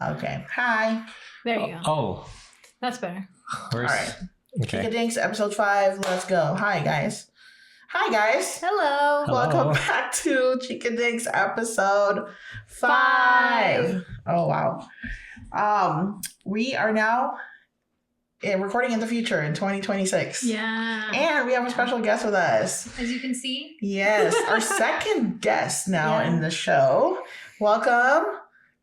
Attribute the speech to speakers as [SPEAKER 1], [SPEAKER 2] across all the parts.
[SPEAKER 1] Okay. Hi.
[SPEAKER 2] There you go.
[SPEAKER 3] Oh.
[SPEAKER 2] That's better.
[SPEAKER 1] All right.
[SPEAKER 3] Okay.
[SPEAKER 1] Chica Dinks, episode 5. Let's go. Hi, guys. Hi, guys.
[SPEAKER 2] Hello.
[SPEAKER 1] Welcome back to Chica Dinks, episode 5. Oh, wow. We are now recording in the future in 2026.
[SPEAKER 2] Yeah.
[SPEAKER 1] And we have a special guest with us.
[SPEAKER 2] As you can see.
[SPEAKER 1] Yes, our second guest now in the show. Welcome,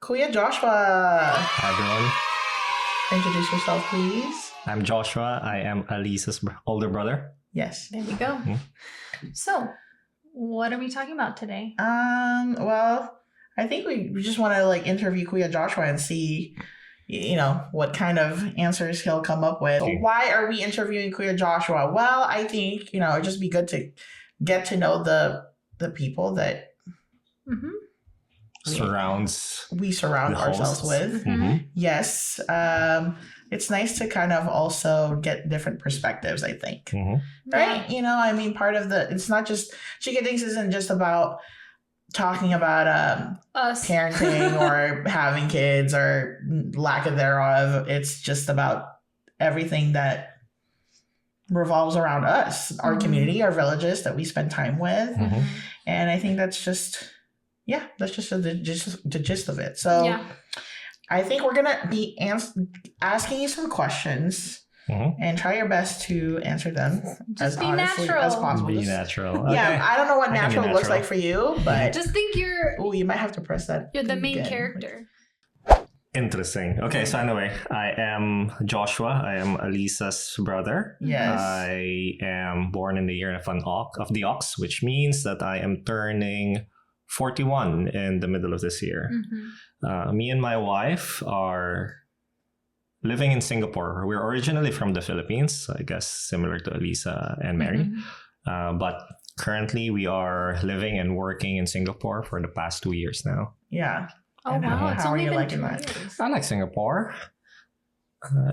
[SPEAKER 1] Kuya Joshua.
[SPEAKER 3] Hi, everyone.
[SPEAKER 1] Introduce yourself, please.
[SPEAKER 3] I'm Joshua. I am Alisa's older brother.
[SPEAKER 1] Yes.
[SPEAKER 2] There you go. So, what are we talking about today?
[SPEAKER 1] Well, I think we just want to interview Kuya Joshua and see, what kind of answers he'll come up with. So why are we interviewing Kuya Joshua? Well, I think, it'd just be good to get to know the people that we surround ourselves with. Yes. It's nice to kind of also get different perspectives, I think. Right? Part of it's not just, Chica Dinks isn't just about talking about
[SPEAKER 2] Us.
[SPEAKER 1] parenting or having kids or lack of thereof. It's just about everything that revolves around us, our community, our villages that we spend time with. And I think that's just, that's just the gist of it. So I think we're going to be asking you some questions and try your best to answer them as honestly as possible.
[SPEAKER 3] Be natural. Okay.
[SPEAKER 1] Yeah, I don't know what natural looks like for you, but
[SPEAKER 2] just think
[SPEAKER 1] you might have to press that.
[SPEAKER 2] you're the main character.
[SPEAKER 3] Interesting. Okay, so anyway, I am Joshua. I am Alisa's brother.
[SPEAKER 1] Yes.
[SPEAKER 3] I am born in the year of the ox, which means that I am turning 41 in the middle of this year. Me and my wife are living in Singapore. We're originally from the Philippines, I guess similar to Alisa and Mary. But currently we are living and working in Singapore for the past 2 years now.
[SPEAKER 1] Yeah.
[SPEAKER 2] Oh,
[SPEAKER 1] And
[SPEAKER 2] wow. It's
[SPEAKER 1] how are
[SPEAKER 2] only
[SPEAKER 1] you
[SPEAKER 2] been
[SPEAKER 1] liking
[SPEAKER 2] 2
[SPEAKER 1] that?
[SPEAKER 2] years.
[SPEAKER 3] I like Singapore.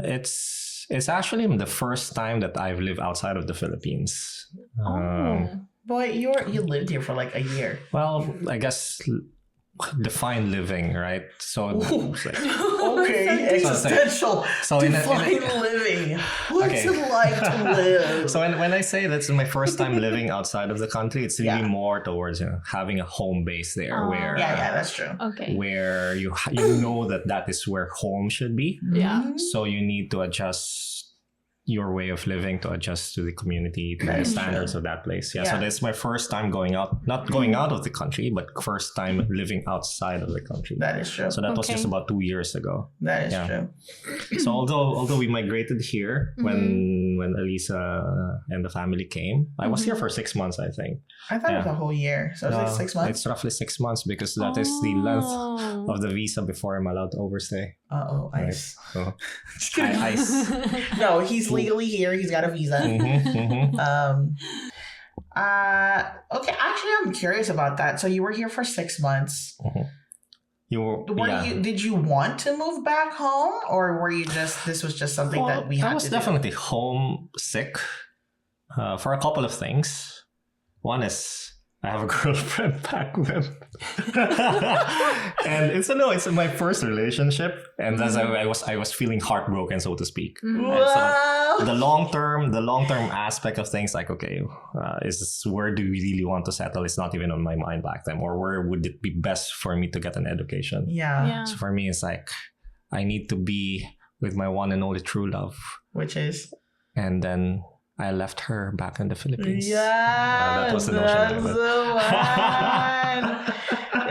[SPEAKER 3] It's actually the first time that I've lived outside of the Philippines.
[SPEAKER 1] Boy, you lived here for like a year.
[SPEAKER 3] Well, I guess define living, right? So it's like,
[SPEAKER 1] Okay, existential. Define living. What's it like to live?
[SPEAKER 3] So when I say that's my first time living outside of the country, it's really more towards having a home base there, where
[SPEAKER 1] Yeah, that's true.
[SPEAKER 2] Okay.
[SPEAKER 3] where you know that is where home should be.
[SPEAKER 2] Yeah.
[SPEAKER 3] So you need to adjust your way of living to adjust to the community, to the standards of that place. So that's my first time going out, not going out of the country, but first time living outside of the country.
[SPEAKER 1] That is true.
[SPEAKER 3] So that was just about 2 years ago.
[SPEAKER 1] That is true.
[SPEAKER 3] So although we migrated here when Alisa and the family came, I was here for 6 months, I think.
[SPEAKER 1] I thought it was a whole year. So it's like 6 months?
[SPEAKER 3] It's roughly 6 months because that is the length of the visa before I'm allowed to overstay.
[SPEAKER 1] Ice.
[SPEAKER 3] So,
[SPEAKER 1] Just kidding.
[SPEAKER 3] ice.
[SPEAKER 1] No, he's legally here. He's got a visa. Okay, actually, I'm curious about that. So you were here for 6 months. Did you want to move back home, or were you this was just something that we had to do?
[SPEAKER 3] I was definitely homesick for a couple of things. One is I have a girlfriend back then. And it's my first relationship, and as I was feeling heartbroken, so to speak. So the long term aspect of things, like, okay, is where do we really want to settle? It's not even on my mind back then, or where would it be best for me to get an education? So for me, it's like I need to be with my one and only true love,
[SPEAKER 1] which is,
[SPEAKER 3] and then I left her back in the Philippines.
[SPEAKER 1] Yeah,
[SPEAKER 3] that was the
[SPEAKER 1] that's the one.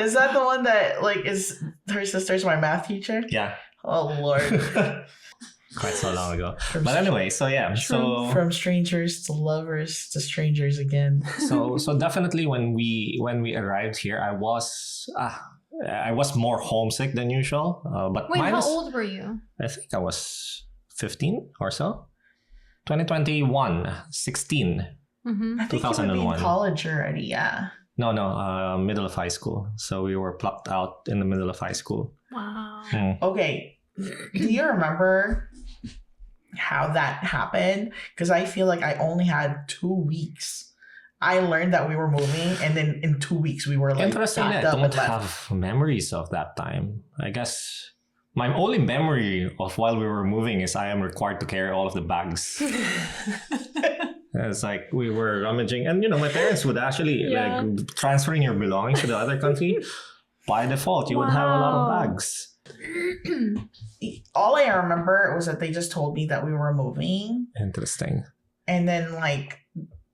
[SPEAKER 1] Is that the one that is her sister's my math teacher?
[SPEAKER 3] Yeah.
[SPEAKER 1] Oh Lord.
[SPEAKER 3] Quite so long ago. But anyway,
[SPEAKER 1] from strangers to lovers to strangers again.
[SPEAKER 3] So definitely when we arrived here, I was more homesick than usual. But
[SPEAKER 2] wait, how old were you?
[SPEAKER 3] I think I was 15 or so. 2021, 16.
[SPEAKER 1] I think
[SPEAKER 3] 2001.
[SPEAKER 1] you were in college already, yeah.
[SPEAKER 3] No, middle of high school. So we were plucked out in the middle of high school.
[SPEAKER 2] Wow.
[SPEAKER 1] Okay, do you remember how that happened? Because I feel like I only had 2 weeks. I learned that we were moving, and then in 2 weeks we were
[SPEAKER 3] Interesting.
[SPEAKER 1] packed
[SPEAKER 3] I
[SPEAKER 1] up
[SPEAKER 3] don't
[SPEAKER 1] and left.
[SPEAKER 3] have memories of that time. I guess My only memory of while we were moving is I am required to carry all of the bags. It's like we were rummaging, and my parents would actually like transferring your belongings to the other country. By default, you would have a lot of bags.
[SPEAKER 1] All I remember was that they just told me that we were moving,
[SPEAKER 3] Interesting.
[SPEAKER 1] and then like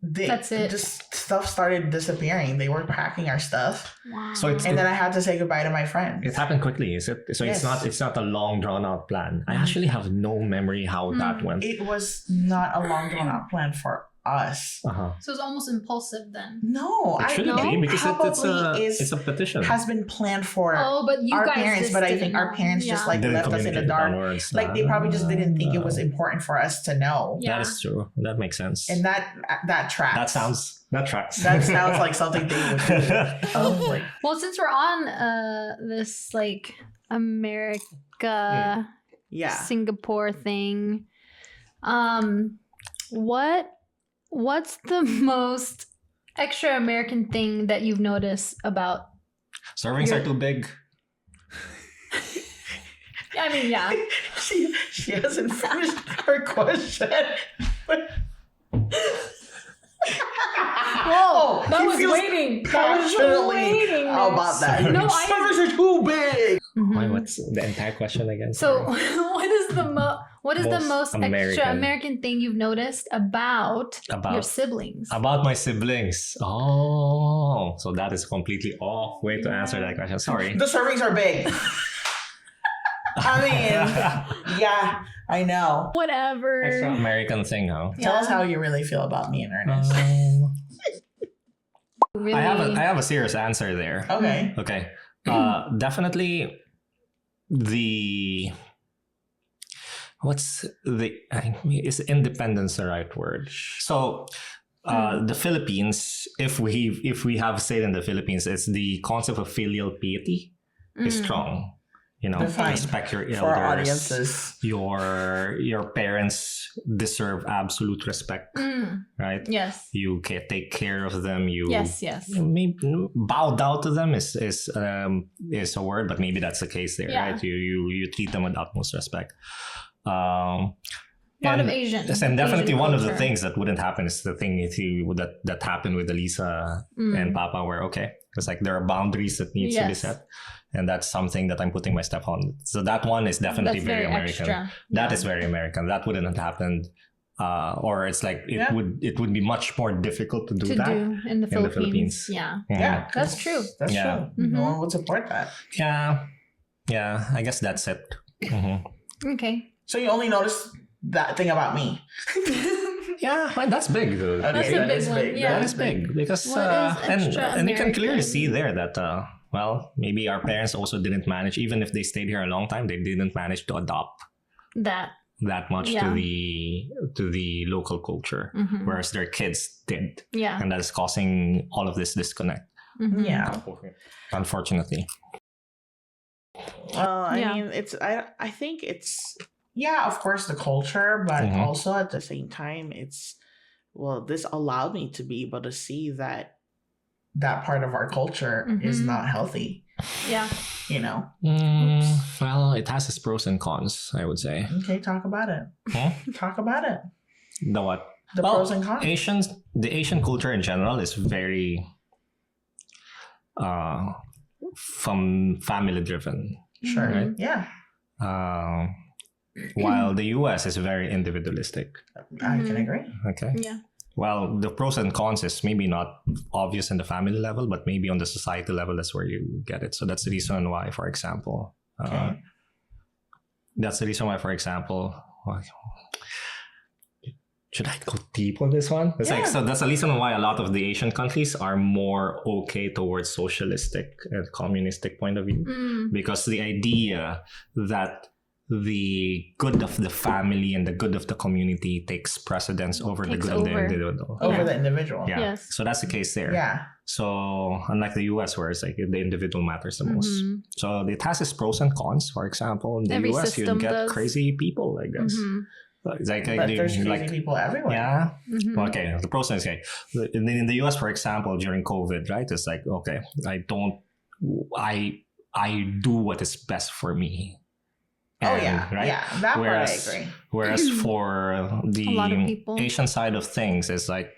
[SPEAKER 2] That's it.
[SPEAKER 1] just stuff started disappearing. They were packing our stuff,
[SPEAKER 2] Wow.
[SPEAKER 3] So it's
[SPEAKER 1] and then I had to say goodbye to my friends.
[SPEAKER 3] it happened quickly, is it? So
[SPEAKER 1] Yes.
[SPEAKER 3] it's not a long drawn out plan. I actually have no memory how that went.
[SPEAKER 1] It was not a long drawn out plan for us.
[SPEAKER 3] Uh-huh.
[SPEAKER 2] So it's almost impulsive then.
[SPEAKER 1] No,
[SPEAKER 3] It shouldn't
[SPEAKER 2] know.
[SPEAKER 3] be because
[SPEAKER 1] Probably
[SPEAKER 3] it's a petition.
[SPEAKER 1] has been planned for
[SPEAKER 2] Oh, but you
[SPEAKER 1] our
[SPEAKER 2] guys
[SPEAKER 1] parents,
[SPEAKER 2] just
[SPEAKER 1] but I
[SPEAKER 2] didn't
[SPEAKER 1] think our
[SPEAKER 2] know.
[SPEAKER 1] parents just like
[SPEAKER 3] Didn't
[SPEAKER 1] left us in the
[SPEAKER 3] communicate
[SPEAKER 1] dark.
[SPEAKER 3] downwards.
[SPEAKER 1] Like they probably just didn't think it was important for us to know,
[SPEAKER 2] Yeah.
[SPEAKER 3] That is true. That makes sense.
[SPEAKER 1] and that tracks.
[SPEAKER 3] That tracks.
[SPEAKER 1] That sounds like something they would do. Like,
[SPEAKER 2] Well, since we're on this like America
[SPEAKER 1] yeah.
[SPEAKER 2] Singapore thing, what's the most extra American thing that you've noticed about?
[SPEAKER 3] Servings are too big.
[SPEAKER 2] I mean, yeah.
[SPEAKER 1] She hasn't finished her question.
[SPEAKER 2] Whoa, that
[SPEAKER 1] he
[SPEAKER 2] was
[SPEAKER 1] feels
[SPEAKER 2] waiting. That was
[SPEAKER 1] passionately
[SPEAKER 2] waiting.
[SPEAKER 1] about that.
[SPEAKER 2] No,
[SPEAKER 1] Servers are too big.
[SPEAKER 2] Mhm.
[SPEAKER 3] Wait, what's the entire question again?
[SPEAKER 2] So,
[SPEAKER 3] Sorry.
[SPEAKER 2] what is the
[SPEAKER 3] Most
[SPEAKER 2] most extra
[SPEAKER 3] American.
[SPEAKER 2] American thing you've noticed about your
[SPEAKER 3] About
[SPEAKER 2] siblings?
[SPEAKER 3] about my siblings. Oh, so that is a completely off way to answer that question. Sorry.
[SPEAKER 1] The servings are big. I mean, yeah, I know.
[SPEAKER 2] Whatever.
[SPEAKER 3] Extra American thing, huh?
[SPEAKER 1] Tell us
[SPEAKER 2] Yeah.
[SPEAKER 1] how you really feel about me and Ernest.
[SPEAKER 2] Really?
[SPEAKER 3] I have a serious answer there.
[SPEAKER 1] Okay.
[SPEAKER 3] Okay. Definitely the is independence the right word? So the Philippines, if we have said in the Philippines, it's the concept of filial piety is strong.
[SPEAKER 1] Define
[SPEAKER 3] Respect your elders.
[SPEAKER 1] For our audiences.
[SPEAKER 3] Your parents deserve absolute respect, right?
[SPEAKER 2] Yes.
[SPEAKER 3] You can take care of them. You
[SPEAKER 2] Yes.
[SPEAKER 3] maybe bow down to them is a word, but maybe that's the case there,
[SPEAKER 2] Yeah.
[SPEAKER 3] right? You treat them with utmost respect.
[SPEAKER 2] A lot of Asian.
[SPEAKER 3] Yes, and definitely
[SPEAKER 2] Asian
[SPEAKER 3] one of the
[SPEAKER 2] culture.
[SPEAKER 3] things that wouldn't happen is the thing that happened with Elisa and Papa, where it's like there are boundaries that needs to be
[SPEAKER 2] Yes.
[SPEAKER 3] set, and that's something that I'm putting my step on. So that one is definitely
[SPEAKER 2] That's
[SPEAKER 3] very American.
[SPEAKER 2] extra.
[SPEAKER 3] That is very American. That wouldn't have happened, or it's like it would be much more difficult to do that.
[SPEAKER 2] in the Philippines. Yeah.
[SPEAKER 3] Mhm.
[SPEAKER 1] Yeah,
[SPEAKER 2] That's true.
[SPEAKER 1] That's
[SPEAKER 3] Yeah.
[SPEAKER 1] true. No one would support that.
[SPEAKER 3] Yeah. I guess that's it. Mhm.
[SPEAKER 2] Okay.
[SPEAKER 1] So you only noticed that thing about me.
[SPEAKER 3] Yeah, well, that's big, dude.
[SPEAKER 1] Okay,
[SPEAKER 2] That's a
[SPEAKER 1] that
[SPEAKER 2] big
[SPEAKER 1] is
[SPEAKER 2] one,
[SPEAKER 1] big.
[SPEAKER 2] yeah.
[SPEAKER 3] That is big because
[SPEAKER 2] What is extra
[SPEAKER 3] and you can clearly
[SPEAKER 2] American?
[SPEAKER 3] see there that maybe our parents also didn't manage, even if they stayed here a long time, they didn't manage to adopt
[SPEAKER 2] That.
[SPEAKER 3] much
[SPEAKER 2] Yeah.
[SPEAKER 3] to the local culture,
[SPEAKER 2] Mhm.
[SPEAKER 3] whereas their kids did,
[SPEAKER 2] Yeah.
[SPEAKER 3] and that is causing all of this disconnect.
[SPEAKER 2] Mhm.
[SPEAKER 1] Yeah.
[SPEAKER 3] Unfortunately.
[SPEAKER 1] Well, I
[SPEAKER 2] Yeah.
[SPEAKER 1] mean, I think it's, yeah, of course, the culture, but
[SPEAKER 3] Mhm.
[SPEAKER 1] also at the same time, this allowed me to be able to see that part of our culture is
[SPEAKER 2] Mhm.
[SPEAKER 1] not healthy,
[SPEAKER 2] Yeah.
[SPEAKER 1] you know?
[SPEAKER 3] Well, it has its pros and cons, I would say.
[SPEAKER 1] Okay, talk about it.
[SPEAKER 3] Huh?
[SPEAKER 1] Talk about it.
[SPEAKER 3] The what?
[SPEAKER 1] The pros and cons.
[SPEAKER 3] The Asian culture in general is very from family driven.
[SPEAKER 1] Sure.
[SPEAKER 3] Right.
[SPEAKER 1] Yeah.
[SPEAKER 3] While the US is very individualistic.
[SPEAKER 1] I can
[SPEAKER 2] Mhm.
[SPEAKER 1] agree.
[SPEAKER 3] Okay.
[SPEAKER 2] Yeah.
[SPEAKER 3] Well, the pros and cons is maybe not obvious in the family level, but maybe on the society level, that's where you get it. So that's the reason why, for example,
[SPEAKER 1] Okay.
[SPEAKER 3] should I go deep on this one? It's
[SPEAKER 1] Yeah.
[SPEAKER 3] so that's the reason why a lot of the Asian countries are more okay towards socialistic and communistic point of view. Because the idea that the good of the family and the good of the community takes precedence over the
[SPEAKER 2] Takes
[SPEAKER 3] good of the
[SPEAKER 2] over.
[SPEAKER 3] individual.
[SPEAKER 1] Over
[SPEAKER 2] Yeah.
[SPEAKER 1] the individual.
[SPEAKER 3] Yeah.
[SPEAKER 2] Yes.
[SPEAKER 3] So that's the case there.
[SPEAKER 1] Yeah.
[SPEAKER 3] So unlike the US where it's like the individual matters the most.
[SPEAKER 2] Mhm.
[SPEAKER 3] So it has its pros and cons. For example, in the
[SPEAKER 2] Every
[SPEAKER 3] US you
[SPEAKER 2] system
[SPEAKER 3] get
[SPEAKER 2] does.
[SPEAKER 3] crazy people, I guess.
[SPEAKER 2] Mhm.
[SPEAKER 3] It's like,
[SPEAKER 1] But there's crazy
[SPEAKER 3] like
[SPEAKER 1] people everywhere.
[SPEAKER 3] yeah.
[SPEAKER 2] Mhm.
[SPEAKER 3] Well, okay, the pros and cons. Okay. In the US, for example, during COVID, right? It's like, okay, I do what is best for me. Right?
[SPEAKER 1] Yeah, that
[SPEAKER 3] Whereas-
[SPEAKER 1] part I agree.
[SPEAKER 3] Whereas for the
[SPEAKER 2] A lot of people.
[SPEAKER 3] Asian side of things, it's like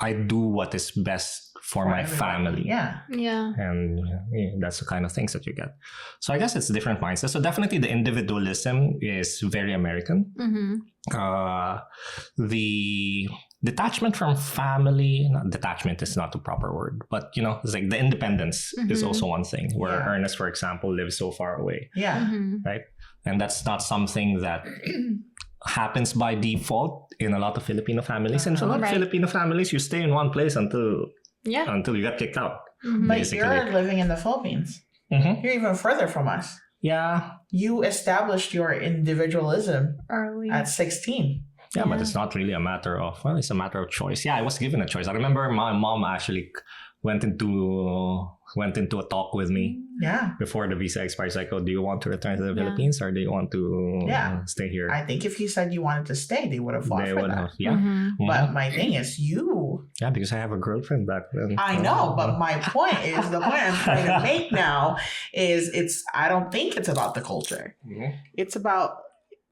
[SPEAKER 3] I do what is best for my
[SPEAKER 1] everybody.
[SPEAKER 3] family.
[SPEAKER 1] Yeah.
[SPEAKER 2] Yeah.
[SPEAKER 3] And that's the kind of things that you get. So I guess it's different mindsets. So definitely the individualism is very American. The detachment from family, not detachment is not the proper word, but it's like the independence is also one thing where
[SPEAKER 1] Yeah.
[SPEAKER 3] Ernest, for example, lives so far away,
[SPEAKER 1] Yeah.
[SPEAKER 3] right? And that's not something that happens by default in a lot of Filipino families. And for a lot of
[SPEAKER 2] Right.
[SPEAKER 3] Filipino families, you stay in one place until
[SPEAKER 2] Yeah.
[SPEAKER 3] you get kicked out.
[SPEAKER 1] But
[SPEAKER 3] Basically.
[SPEAKER 1] you're living in the Philippines.
[SPEAKER 3] Mm-hmm.
[SPEAKER 1] You're even further from us.
[SPEAKER 3] Yeah.
[SPEAKER 1] You established your individualism
[SPEAKER 2] Early.
[SPEAKER 1] at 16.
[SPEAKER 3] Yeah, but
[SPEAKER 2] Yeah.
[SPEAKER 3] it's not really a matter of, it's a matter of choice. Yeah, I was given a choice. I remember my mom actually went into a talk with me
[SPEAKER 1] Yeah.
[SPEAKER 3] before the visa expires. Like, oh, do you want to return to the
[SPEAKER 2] Yeah.
[SPEAKER 3] Philippines or do you want to
[SPEAKER 1] Yeah.
[SPEAKER 3] stay here?
[SPEAKER 1] I think if you said you wanted to stay, they would have fought
[SPEAKER 3] They
[SPEAKER 1] for
[SPEAKER 3] would
[SPEAKER 1] that.
[SPEAKER 3] have, yeah.
[SPEAKER 2] Mhm.
[SPEAKER 1] But my thing is,
[SPEAKER 3] Yeah, because I have a girlfriend back then.
[SPEAKER 1] I know, but my point is, the point I'm trying to make now is I don't think it's about the culture.
[SPEAKER 3] Mhm.
[SPEAKER 1] It's about,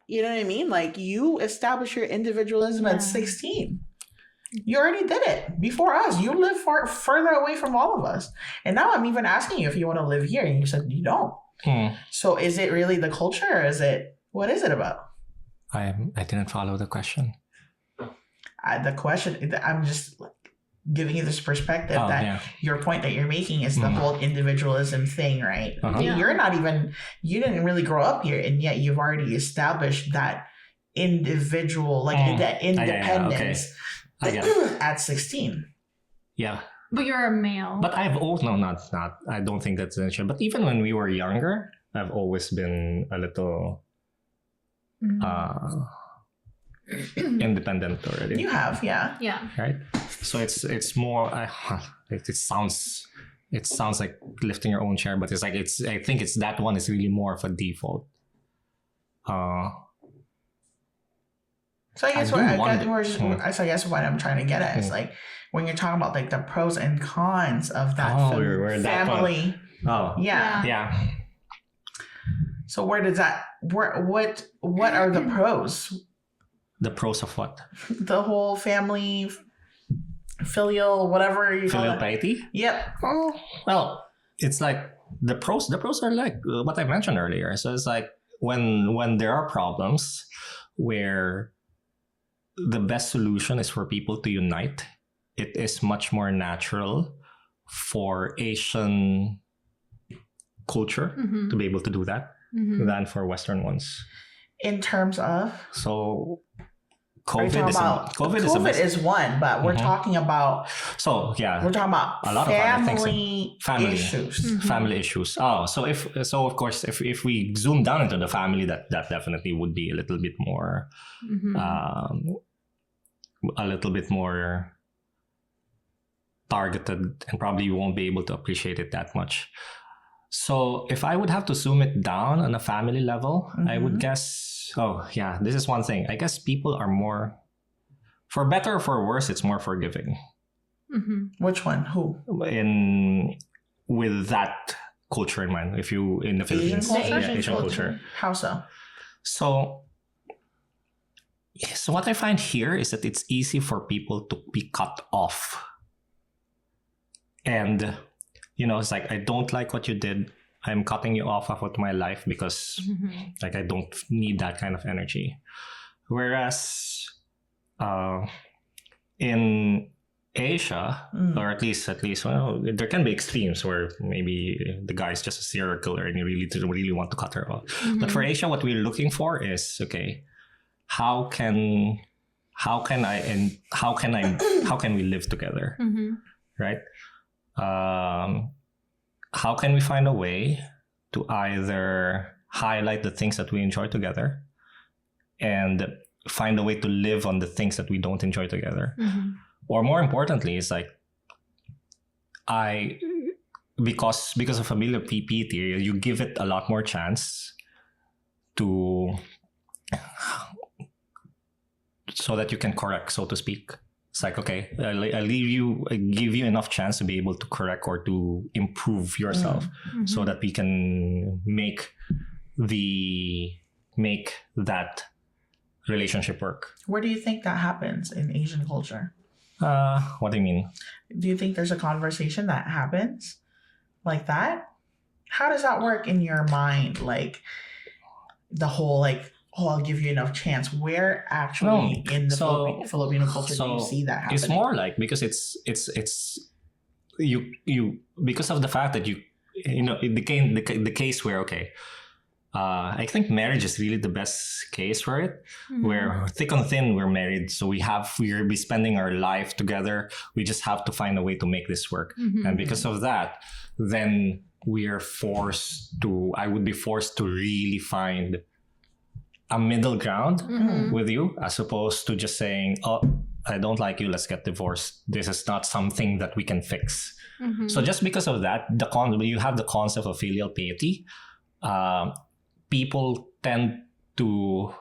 [SPEAKER 1] you know what I mean? Like, you establish your individualism
[SPEAKER 2] Yeah.
[SPEAKER 1] at 16. You already did it before us. You live further away from all of us. And now I'm even asking you if you want to live here. And you said you don't. So is it really the culture or what is it about?
[SPEAKER 3] I didn't follow the question.
[SPEAKER 1] The question, I'm just giving you this perspective
[SPEAKER 3] Oh,
[SPEAKER 1] that
[SPEAKER 3] yeah.
[SPEAKER 1] your point that you're making is the whole individualism thing, right?
[SPEAKER 3] Uh-huh.
[SPEAKER 2] Yeah.
[SPEAKER 1] You didn't really grow up here, and yet you've already established that individual, like that independence
[SPEAKER 3] I get it.
[SPEAKER 1] at 16.
[SPEAKER 3] Yeah.
[SPEAKER 2] But you're a male.
[SPEAKER 3] But not. I don't think that's an issue. But even when we were younger, I've always been a little
[SPEAKER 2] Mhm.
[SPEAKER 3] independent already.
[SPEAKER 1] You have, yeah.
[SPEAKER 2] Yeah.
[SPEAKER 3] Right? So it's more. It sounds like lifting your own chair, but it's like I think it's that one is really more of a default.
[SPEAKER 1] So I guess
[SPEAKER 3] I
[SPEAKER 1] I guess what I'm trying to get at is like when you're talking about like the pros and cons of that
[SPEAKER 3] we're at that
[SPEAKER 1] family.
[SPEAKER 3] Oh.
[SPEAKER 1] Yeah.
[SPEAKER 3] Yeah.
[SPEAKER 1] So what are the pros?
[SPEAKER 3] The pros of what?
[SPEAKER 1] The whole family, filial, whatever you call
[SPEAKER 3] Filial
[SPEAKER 1] it.
[SPEAKER 3] piety?
[SPEAKER 1] Yep.
[SPEAKER 3] Oh, well, it's like the pros are like what I mentioned earlier. So it's like when there are problems where the best solution is for people to unite, it is much more natural for Asian culture
[SPEAKER 2] Mhm.
[SPEAKER 3] to be able to do that
[SPEAKER 2] Mhm.
[SPEAKER 3] than for Western ones.
[SPEAKER 1] In terms of
[SPEAKER 3] So
[SPEAKER 1] are you talking about
[SPEAKER 3] COVID
[SPEAKER 1] is one, but we're
[SPEAKER 3] Mhm.
[SPEAKER 1] talking about
[SPEAKER 3] so yeah,
[SPEAKER 1] we're talking about
[SPEAKER 3] A lot of other things,
[SPEAKER 1] family
[SPEAKER 3] family.
[SPEAKER 1] issues.
[SPEAKER 2] Mhm.
[SPEAKER 3] family issues. So of course if we zoom down into the family, that definitely would be a little bit more
[SPEAKER 2] Mhm.
[SPEAKER 3] a little bit more targeted, and probably you won't be able to appreciate it that much. So if I would have to zoom it down on a family level, I would guess, this is one thing. I guess people are more, for better or for worse, it's more forgiving
[SPEAKER 2] Mhm.
[SPEAKER 1] Which one? Who?
[SPEAKER 3] with that culture in mind. If you in the
[SPEAKER 1] Asian
[SPEAKER 3] Philippines,
[SPEAKER 1] culture?
[SPEAKER 3] yeah, Asian culture.
[SPEAKER 1] How so?
[SPEAKER 3] So what I find here is that it's easy for people to be cut off. And, it's like, I don't like what you did. I'm cutting you off of my life because
[SPEAKER 2] Mhm.
[SPEAKER 3] like I don't need that kind of energy. Whereas in Asia, or at least, there can be extremes where maybe the guy's just a serial killer and you really want to cut her off. But for Asia, what we're looking for is, okay, how can we live together,
[SPEAKER 2] Mhm.
[SPEAKER 3] right? How can we find a way to either highlight the things that we enjoy together and find a way to live on the things that we don't enjoy together?
[SPEAKER 2] Mhm.
[SPEAKER 3] Or more importantly, it's like because of familiar PPT, you give it a lot more chance so that you can correct, so to speak. It's like, okay, I give you enough chance to be able to correct or to improve yourself,
[SPEAKER 2] Mhm.
[SPEAKER 3] so that we can make make that relationship work.
[SPEAKER 1] Where do you think that happens in Asian culture?
[SPEAKER 3] What do you mean?
[SPEAKER 1] Do you think there's a conversation that happens like that? How does that work in your mind? Like the whole like, oh, I'll give you enough chance. Where actually in the Filipino culture do you see that happening?
[SPEAKER 3] It's more like because it's you because of the fact that it became the case where I think marriage is really the best case for it. Where thick and thin, we're married, so we'll be spending our life together. We just have to find a way to make this work, and because of that, then I would be forced to really find a middle ground with you, as opposed to just saying, "Oh, I don't like you. Let's get divorced. This is not something that we can fix." So just because of that, you have the concept of filial piety. People tend to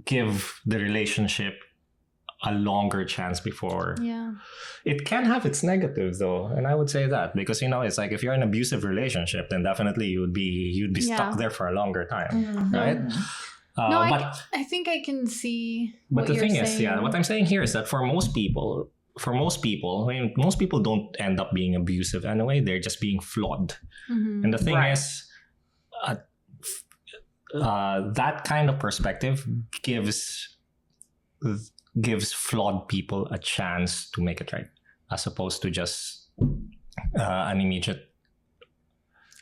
[SPEAKER 3] give the relationship a longer chance before.
[SPEAKER 2] Yeah.
[SPEAKER 3] It can have its negatives though, and I would say that because it's like if you're in an abusive relationship, then definitely you'd be stuck there for a longer time, right?
[SPEAKER 2] But I think I can see.
[SPEAKER 3] But the thing
[SPEAKER 2] saying.
[SPEAKER 3] is, what I'm saying here is that for most people, most people don't end up being abusive anyway. They're just being flawed. And the thing is, that kind of perspective gives flawed people a chance to make it right, as opposed to just an immediate.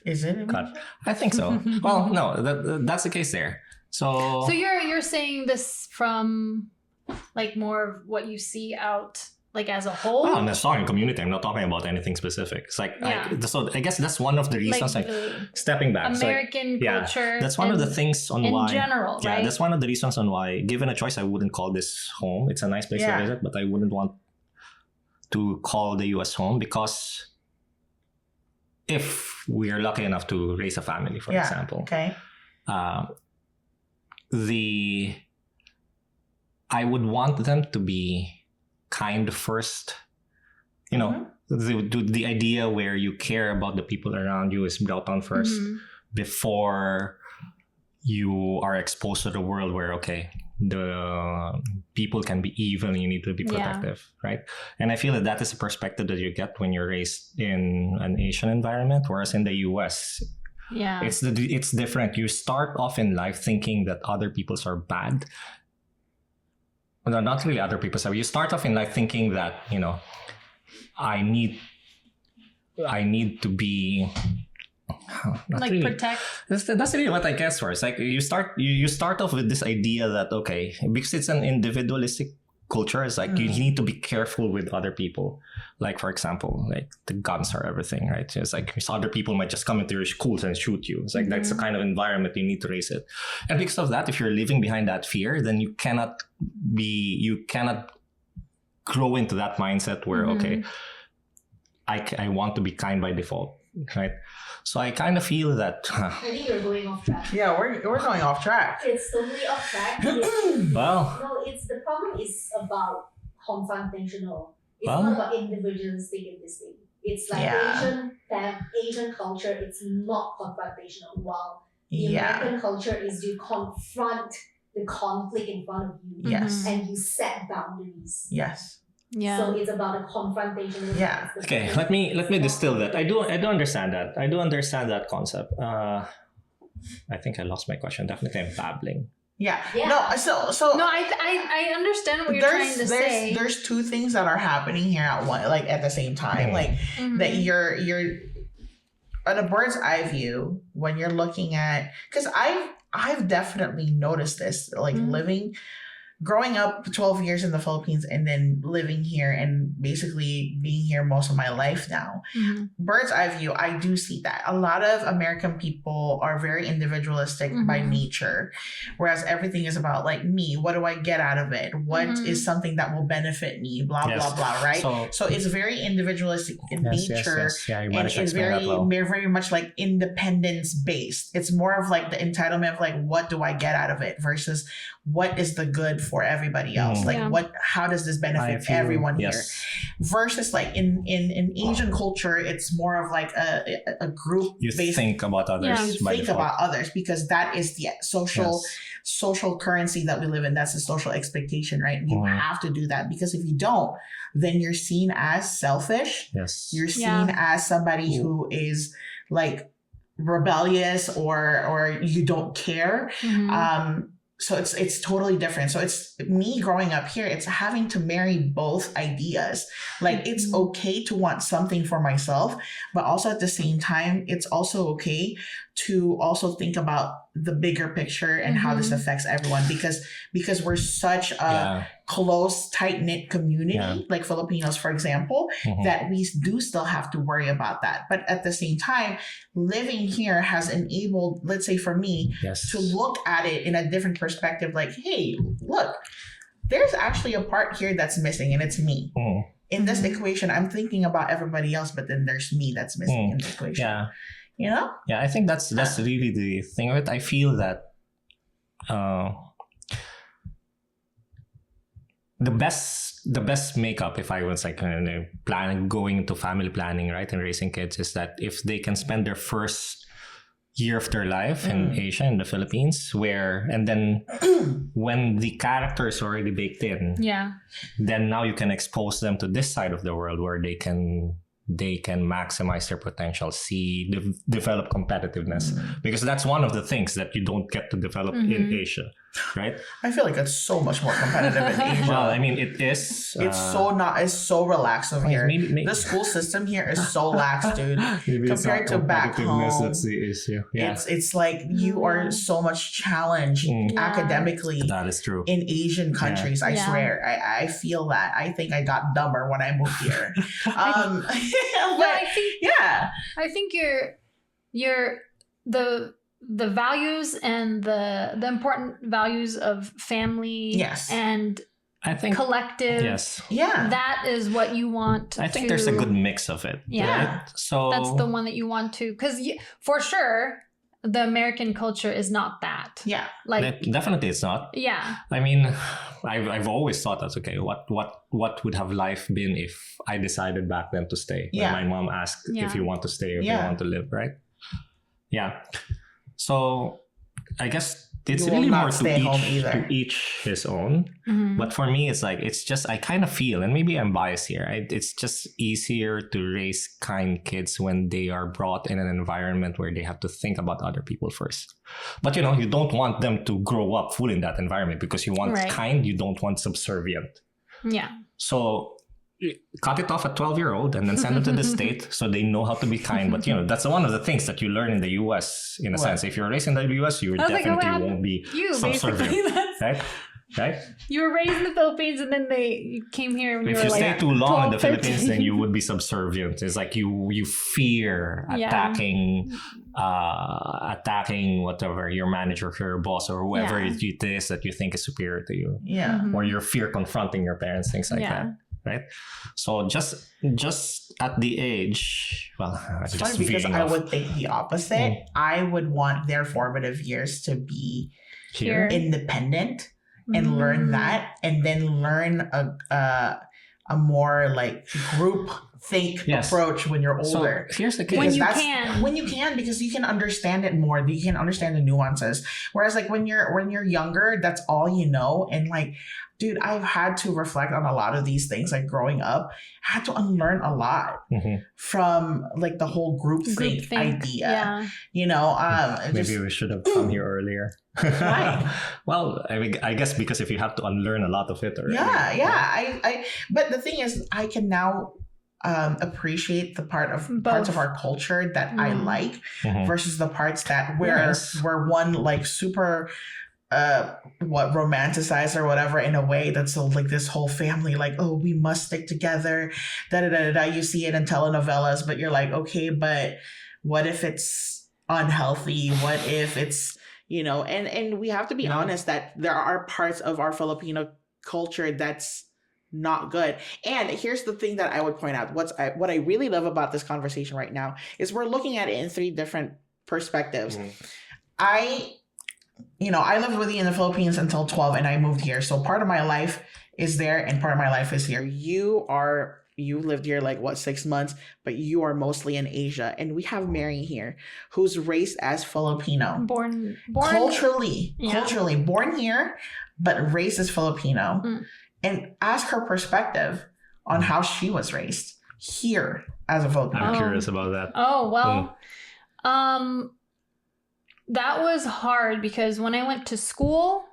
[SPEAKER 1] Is it immediate?
[SPEAKER 3] Cut. I think so. Well, no, that's the case there. So
[SPEAKER 2] you're saying this from like more of what you see out. Like as a whole?
[SPEAKER 3] I'm not talking community. I'm not talking about anything specific. It's like, so I guess that's one of the reasons, like stepping back.
[SPEAKER 2] American culture.
[SPEAKER 3] That's one of the things on why.
[SPEAKER 2] In general, right?
[SPEAKER 3] Yeah, that's one of the reasons on why, given a choice, I wouldn't call this home. It's a nice place to visit, but I wouldn't want to call the US home because if we are lucky enough to raise a family, for example.
[SPEAKER 1] Okay.
[SPEAKER 3] I would want them to be kind first, the idea where you care about the people around you is brought on first before you are exposed to the world where the people can be evil and you need to be protective, right? And I feel that is a perspective that you get when you're raised in an Asian environment, whereas in the US it's different. You start off in life thinking that other peoples are bad. No, not really other people. So you start off in life thinking that, I need to be
[SPEAKER 2] like really. Protect.
[SPEAKER 3] That's really what I guess for. It's like you start off with this idea that because it's an individualistic culture, it's like you need to be careful with other people. Like for example, like the guns are everything, right? It's like other people might just come into your schools and shoot you. It's like that's the kind of environment you need to raise it. And because of that, if you're living behind that fear, then you cannot grow into that mindset where I want to be kind by default, right? So I kind of feel that.
[SPEAKER 4] I think you're going off track.
[SPEAKER 1] Yeah, we're going off track.
[SPEAKER 4] It's totally off track. The problem is about confrontational. It's not about individualistic in this thing. It's like Asian culture. It's not confrontational. While the American culture is you confront the conflict in front of you.
[SPEAKER 1] Yes.
[SPEAKER 4] And you set boundaries.
[SPEAKER 1] Yes.
[SPEAKER 2] Yeah.
[SPEAKER 4] So it's about a confrontation.
[SPEAKER 1] Yeah.
[SPEAKER 3] Okay. Let me distill that. I do understand that. I do understand that concept. I think I lost my question. Definitely, I'm babbling.
[SPEAKER 1] Yeah. No. So.
[SPEAKER 2] No, I understand what you're trying to say.
[SPEAKER 1] There's two things that are happening here at the same time. Like that you're on a bird's eye view when you're looking at, because I've definitely noticed this, like growing up 12 years in the Philippines and then living here and basically being here most of my life now. Bird's eye view, I do see that. A lot of American people are very individualistic by nature, whereas everything is about like me. What do I get out of it? What is something that will benefit me? Blah, blah, blah, right? So it's very individualistic in nature.
[SPEAKER 3] Yeah,
[SPEAKER 1] and it's very much like independence based. It's more of like the entitlement of like, what do I get out of it versus what is the good for everybody else. Like how does this benefit everyone here? Versus like in Asian culture, it's more of like a group.
[SPEAKER 3] You think about others.
[SPEAKER 1] You think about others because that is the social currency that we live in. That's the social expectation, right? You have to do that because if you don't, then you're seen as selfish.
[SPEAKER 3] Yes.
[SPEAKER 1] You're seen as somebody who is like rebellious or you don't care. So it's totally different. So it's me growing up here, it's having to marry both ideas. Like it's okay to want something for myself, but also at the same time, it's also okay to also think about the bigger picture and how this affects everyone because we're such a close, tight-knit community, like Filipinos, for example, that we do still have to worry about that. But at the same time, living here has enabled, let's say for me, to look at it in a different perspective, like, hey, look, there's actually a part here that's missing and it's me. In this equation, I'm thinking about everybody else, but then there's me that's missing in the equation.
[SPEAKER 3] Yeah.
[SPEAKER 1] You know?
[SPEAKER 3] Yeah, I think that's really the thing of it. I feel that the best makeup, if I was like going into family planning, right, and raising kids, is that if they can spend their first year of their life in Asia, in the Philippines, and then when the character is already baked in, then now you can expose them to this side of the world where they can maximize their potential, develop competitiveness, because that's one of the things that you don't get to develop in Asia, right?
[SPEAKER 1] I feel like it's so much more competitive in Asia.
[SPEAKER 3] Well, I mean, it is.
[SPEAKER 1] It's so relaxed over here. Maybe. The school system here is so lax, dude. Compared to back home,
[SPEAKER 3] that's the issue. Yeah.
[SPEAKER 1] It's like you are so much challenged academically.
[SPEAKER 3] That is true.
[SPEAKER 1] In Asian countries, I swear. I feel that. I think I got dumber when I moved here.
[SPEAKER 2] I think you're the values and the important values of family and
[SPEAKER 3] I think
[SPEAKER 2] collective. That is what you want.
[SPEAKER 3] I think there's a good mix of it. Right? So
[SPEAKER 2] that's the one that you want to, because for sure the American culture is not that. Like
[SPEAKER 3] definitely it's not. I mean, I've always thought that's okay. What would have life been if I decided back then to stay? When my mom asked if you want to stay or if you want to live, right? So I guess it's really more to each his own. But for me, it's just, I kind of feel, and maybe I'm biased here, it's just easier to raise kind kids when they are brought in an environment where they have to think about other people first. But you don't want them to grow up full in that environment because you want kind, you don't want subservient. So cut it off at 12-year-old and then send them to the state so they know how to be kind. But that's one of the things that you learn in the US in a sense. If you're raised in the US, you definitely won't be subservient. Right?
[SPEAKER 2] You were raised in the Philippines and then they came here when
[SPEAKER 3] if you stay too long in the Philippines, then you would be subservient. It's like you fear attacking whatever your manager, your boss, or whoever it is that you think is superior to you. Or you fear confronting your parents, things like that. Right, so just at the age,
[SPEAKER 1] it's funny because I would think the opposite. I would want their formative years to be independent and learn that, and then learn a more like group think approach when you're older.
[SPEAKER 3] So here's the case.
[SPEAKER 1] When you can, because you can understand it more. You can understand the nuances. Whereas like when you're younger, that's all you know, and like. Dude, I've had to reflect on a lot of these things, like growing up. I had to unlearn a lot from like the whole group think idea.
[SPEAKER 3] Maybe we should have come here earlier.
[SPEAKER 1] Right.
[SPEAKER 3] Well, I guess because if you have to unlearn a lot of it already.
[SPEAKER 1] But the thing is, I can now appreciate the parts of our culture that I like versus the parts that where one like super romanticized or whatever in a way that's so like this whole family like, oh, we must stick together, you see it in telenovelas, but you're like, okay, but what if it's unhealthy? What if it's and we have to be honest that there are parts of our Filipino culture that's not good. And here's the thing that I would point out. What I really love about this conversation right now is we're looking at it in three different perspectives. I lived with you in the Philippines until 12 and I moved here. So part of my life is there and part of my life is here. You lived here like 6 months, but you are mostly in Asia. And we have Mary here who's raised as Filipino.
[SPEAKER 2] Born
[SPEAKER 1] Culturally
[SPEAKER 2] yeah.
[SPEAKER 1] born here, but raised as Filipino. And ask her perspective on how she was raised here as a Filipino.
[SPEAKER 3] I'm curious about that.
[SPEAKER 2] Oh, well, that was hard because when I went to school,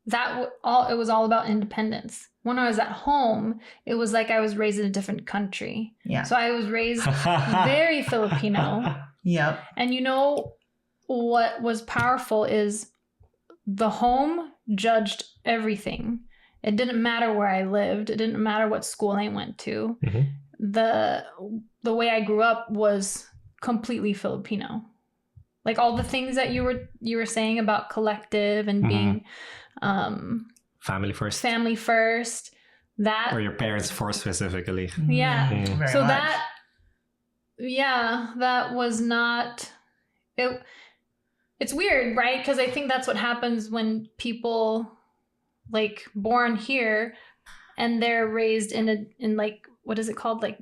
[SPEAKER 2] it was all about independence. When I was at home, it was like I was raised in a different country.
[SPEAKER 1] Yeah.
[SPEAKER 2] So I was raised very Filipino.
[SPEAKER 1] Yep.
[SPEAKER 2] And what was powerful is the home judged everything. It didn't matter where I lived. It didn't matter what school I went to. The way I grew up was completely Filipino. Like all the things that you were saying about collective and being family first. That
[SPEAKER 3] or your parents first specifically.
[SPEAKER 2] Yeah.
[SPEAKER 1] Very
[SPEAKER 2] So
[SPEAKER 1] much.
[SPEAKER 2] that was not it. It's weird, right? Because I think that's what happens when people like born here and they're raised in like what is it called, like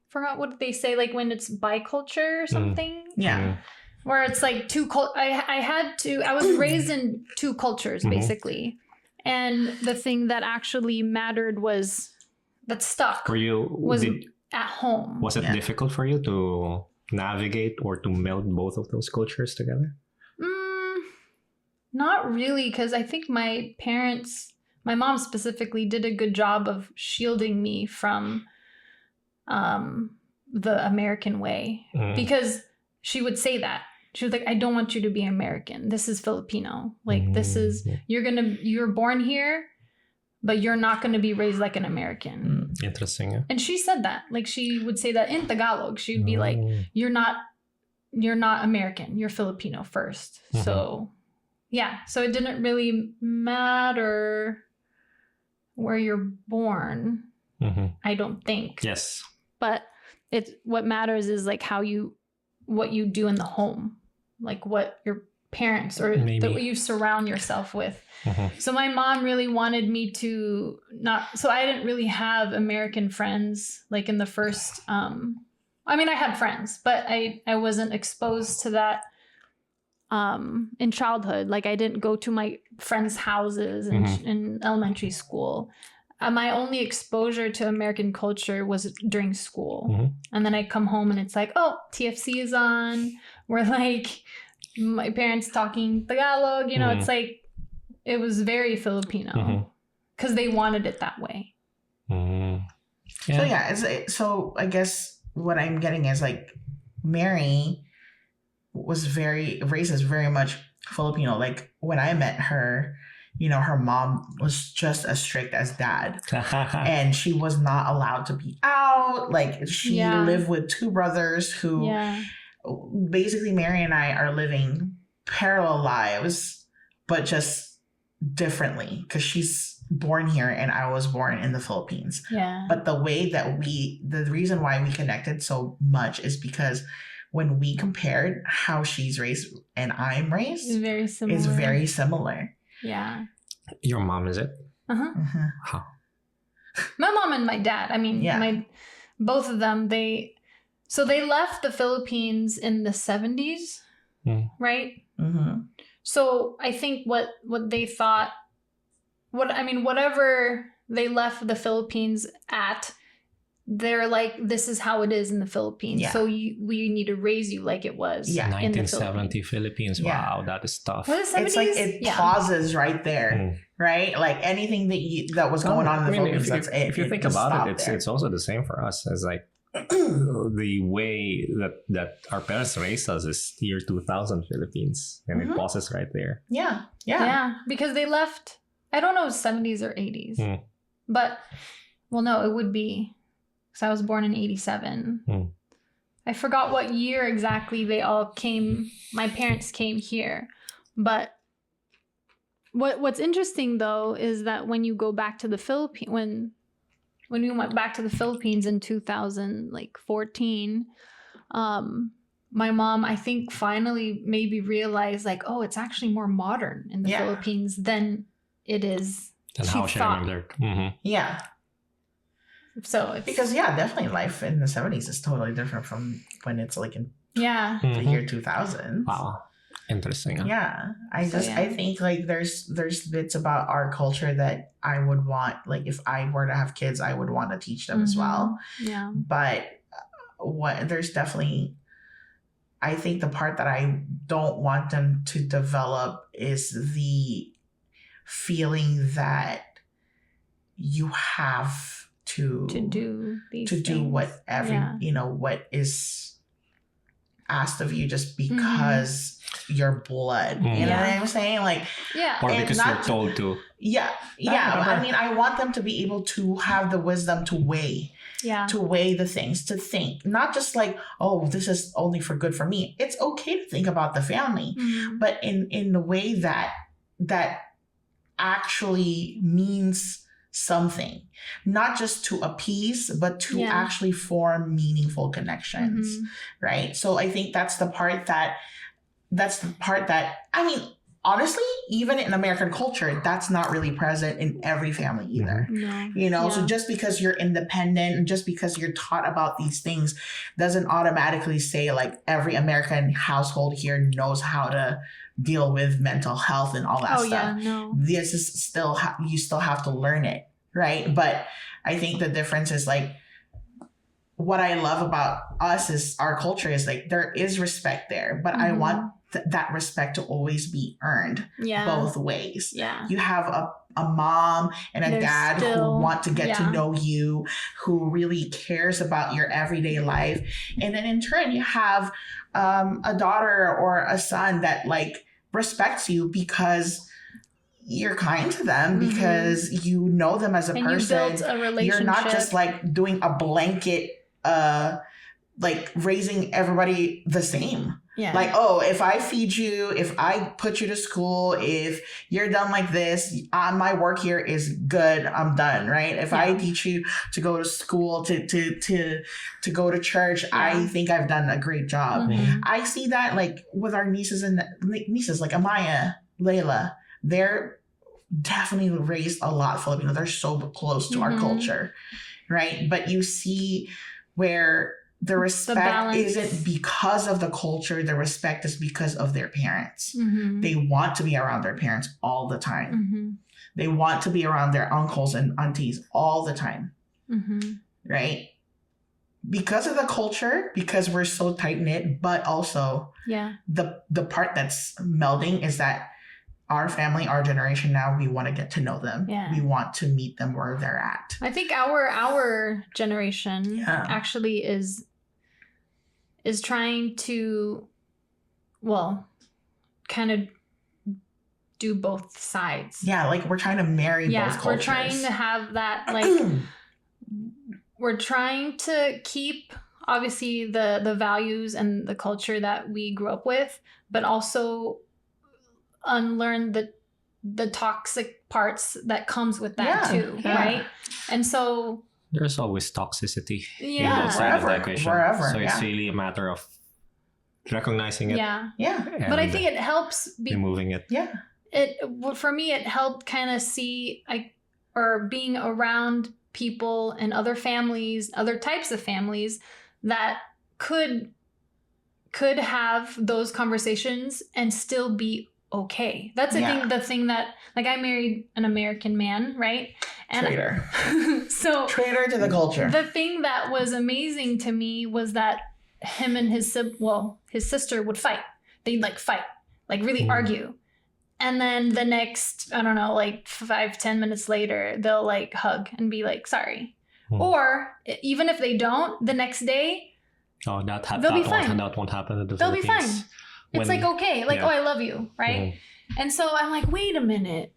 [SPEAKER 2] forgot what they say, like when it's biculture or something.
[SPEAKER 1] Yeah.
[SPEAKER 2] Where it's like I was raised in two cultures basically, and the thing that actually mattered that stuck at home.
[SPEAKER 3] Was it difficult for you to navigate or to meld both of those cultures together?
[SPEAKER 2] Not really, because I think my mom specifically, did a good job of shielding me from the American way, because she would say that. She was like, I don't want you to be American. This is Filipino. Like, this is, you're born here, but you're not going to be raised like an American.
[SPEAKER 3] Interesting. Yeah.
[SPEAKER 2] And she said that. Like, she would say that in Tagalog. She'd be like, you're not American. You're Filipino first. So, yeah. So it didn't really matter where you're born, I don't think.
[SPEAKER 3] Yes.
[SPEAKER 2] But what matters is like what you do in the home, like what your parents or what you surround yourself with. So my mom really wanted me to so I didn't really have American friends like in the first, I mean, I had friends, but I wasn't exposed to that in childhood. Like I didn't go to my friends' houses in elementary school. My only exposure to American culture was during school. And then I come home and it's like, oh, TFC is on. We're like, my parents talking Tagalog, it's like, it was very Filipino because they wanted it that way.
[SPEAKER 1] Yeah. So I guess what I'm getting is like Mary was raised as very much Filipino. Like when I met her, her mom was just as strict as dad. And she was not allowed to be out. Like she lived with two brothers who basically Mary and I are living parallel lives, but just differently because she's born here and I was born in the Philippines.
[SPEAKER 2] Yeah.
[SPEAKER 1] But the way that the reason why we connected so much is because when we compared how she's raised and I'm raised, it's very similar.
[SPEAKER 2] Yeah.
[SPEAKER 3] Your mom, is it? Huh.
[SPEAKER 2] My mom and my dad. I mean, both of them, they left the Philippines in the 70s, right? So I think what they thought, whatever they left the Philippines at, they're like, this is how it is in the Philippines. Yeah. So we need to raise you like it was.
[SPEAKER 3] Yeah.
[SPEAKER 2] In
[SPEAKER 3] 1970 Philippines. Wow, that is tough.
[SPEAKER 2] Was it 70s?
[SPEAKER 1] It's like it pauses right there, right? Like anything that was going on in the Philippines.
[SPEAKER 3] If you think about it, it's also the same for us. It's like the way that our parents raised us is year 2000 Philippines, and it pauses right there.
[SPEAKER 2] Yeah, because they left. I don't know, 70s or 80s, but no, it would be. So I was born in 87. I forgot what year exactly they all came. My parents came here. But what's interesting though is that when you go back to the Philippines, when we went back to the Philippines in 2014, my mom, I think, finally maybe realized like, oh, it's actually more modern in the Philippines than it is.
[SPEAKER 3] And how she remembered.
[SPEAKER 1] Yeah.
[SPEAKER 2] So it's
[SPEAKER 1] because definitely life in the 70s is totally different from when it's like in the year 2000.
[SPEAKER 3] Wow. Interesting. Huh?
[SPEAKER 1] Yeah. I think like there's bits about our culture that I would want, like if I were to have kids, I would want to teach them as well.
[SPEAKER 2] Yeah.
[SPEAKER 1] But there's definitely, I think the part that I don't want them to develop is the feeling that you have to
[SPEAKER 2] do these
[SPEAKER 1] to do
[SPEAKER 2] things.
[SPEAKER 1] whatever what is asked of you just because your blood. You know what I'm saying? Like
[SPEAKER 3] or because you're told to.
[SPEAKER 1] I mean, I want them to be able to have the wisdom to weigh the things, to think, not just like, oh, this is only for good for me. It's okay to think about the family, but in the way that actually means something, not just to appease, but to actually form meaningful connections, right? So I think that's the part that I mean, honestly, even in American culture, that's not really present in every family either. So just because you're independent and just because you're taught about these things doesn't automatically say like every American household here knows how to deal with mental health and all that stuff. This is still you still have to learn it, right? But I think the difference is like, what I love about us is our culture is like there is respect there, but I want that respect to always be earned both ways. You have a mom and a dad who want to get to know you, who really cares about your everyday life, and then in turn you have a daughter or a son that like respects you because you're kind to them, because you know them as a person.
[SPEAKER 2] You built a relationship.
[SPEAKER 1] You're not just like doing a blanket like raising everybody the same. Like, oh, if I feed you, if I put you to school, if you're done like this, my work here is good, I'm done, right? If I teach you to go to school, to go to church, I think I've done a great job. I see that like with our nieces like Amaya, Layla, they're definitely raised a lot Filipino. They're so close to our culture, right? But you see where the respect isn't because of the culture. The respect is because of their parents. They want to be around their parents all the time. They want to be around their uncles and aunties all the time, right? Because of the culture, because we're so tight-knit, but also the part that's melding is that our family, our generation now, we want to get to know them. We want to meet them where they're at.
[SPEAKER 2] I think our generation actually is trying to, well, kind of do both sides.
[SPEAKER 1] Yeah, like we're trying to marry both cultures.
[SPEAKER 2] We're trying to have that, like, we're trying to keep, obviously, the values and the culture that we grew up with, but also unlearn the toxic parts that comes with that too, right? And so
[SPEAKER 3] there's always toxicity in
[SPEAKER 1] Yeah,
[SPEAKER 3] both sides of the
[SPEAKER 1] wherever,
[SPEAKER 3] equation.
[SPEAKER 1] wherever,
[SPEAKER 3] So it's
[SPEAKER 1] yeah.
[SPEAKER 3] really a matter of recognizing it
[SPEAKER 2] Yeah.
[SPEAKER 1] Yeah.
[SPEAKER 2] But I think it helps
[SPEAKER 3] removing it.
[SPEAKER 1] Yeah.
[SPEAKER 2] For me, it helped kind of see or being around people and other families, other types of families that could have those conversations and still be okay. That's the thing that, like, I married an American man, right? And
[SPEAKER 1] Traitor.
[SPEAKER 2] So
[SPEAKER 1] Traitor to the culture.
[SPEAKER 2] the thing that was amazing to me was that him and his sister would fight. They'd fight, really argue. And then the next, I don't know, 5-10 minutes later, they'll hug and be sorry. Or even if they don't, the next day,
[SPEAKER 3] they'll be fine. That won't happen in the
[SPEAKER 2] They'll
[SPEAKER 3] Philippines.
[SPEAKER 2] be fine. It's okay. Oh, I love you, right? And so I'm like, wait a minute.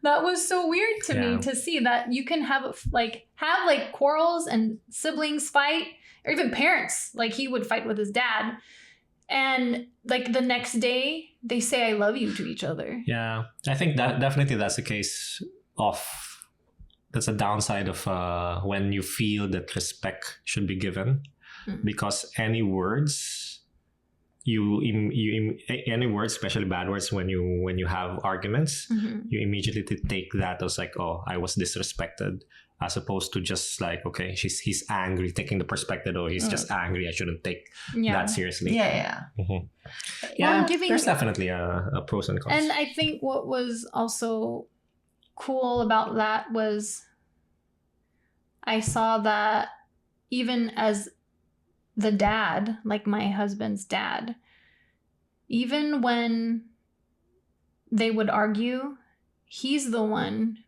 [SPEAKER 2] That was so weird to me to see that you can have quarrels and siblings fight, or even parents. He would fight with his dad, and the next day they say I love you to each other.
[SPEAKER 3] Yeah, I think that definitely that's the case that's a downside of when you feel that respect should be given. because any words any words, especially bad words, when you have arguments, you immediately take that as like, oh, I was disrespected, as opposed to just like, okay, he's angry, taking the perspective, oh, he's just angry, I shouldn't take that seriously.
[SPEAKER 1] Yeah.
[SPEAKER 3] There's definitely a pros and cons.
[SPEAKER 2] And I think what was also cool about that was I saw that even as the dad, like my husband's dad, even when they would argue, he's the one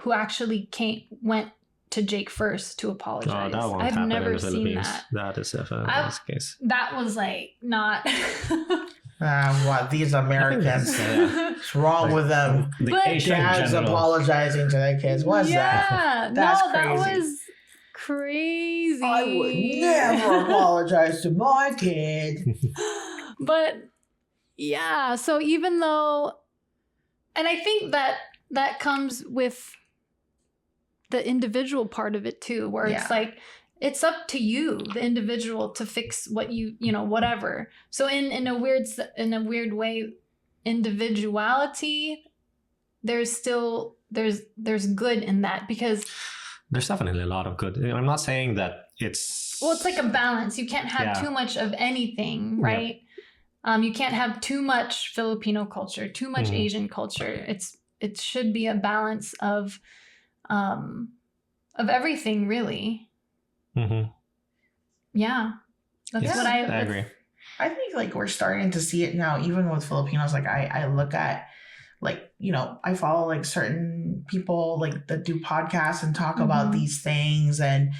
[SPEAKER 2] who actually went to Jake first to apologize.
[SPEAKER 3] Oh, that won't
[SPEAKER 2] I've
[SPEAKER 3] happen
[SPEAKER 2] never
[SPEAKER 3] in the
[SPEAKER 2] seen
[SPEAKER 3] Philippines.
[SPEAKER 2] that.
[SPEAKER 3] That is definitely the case.
[SPEAKER 2] That was like not.
[SPEAKER 1] What, these Americans? What's wrong with them?
[SPEAKER 3] The
[SPEAKER 2] But-
[SPEAKER 3] Asian
[SPEAKER 1] Dads
[SPEAKER 3] general.
[SPEAKER 1] apologizing to their kids. What's that? That's
[SPEAKER 2] no, that
[SPEAKER 1] crazy.
[SPEAKER 2] was crazy.
[SPEAKER 1] I would never apologize to my kid.
[SPEAKER 2] But yeah, so even though, and I think that comes with the individual part of it too, where it's like, it's up to you, the individual, to fix what whatever. So in a weird way, individuality, there's good in that, because
[SPEAKER 3] there's definitely a lot of good. I'm not saying that it's...
[SPEAKER 2] Well, it's like a balance. You can't have too much of anything, right? You can't have too much Filipino culture, too much Asian culture. It should be a balance of everything, really. Yeah, that's what I
[SPEAKER 3] agree.
[SPEAKER 1] I think like we're starting to see it now, even with Filipinos. Like I look at, like, I follow like certain people like that do podcasts and talk about these things, and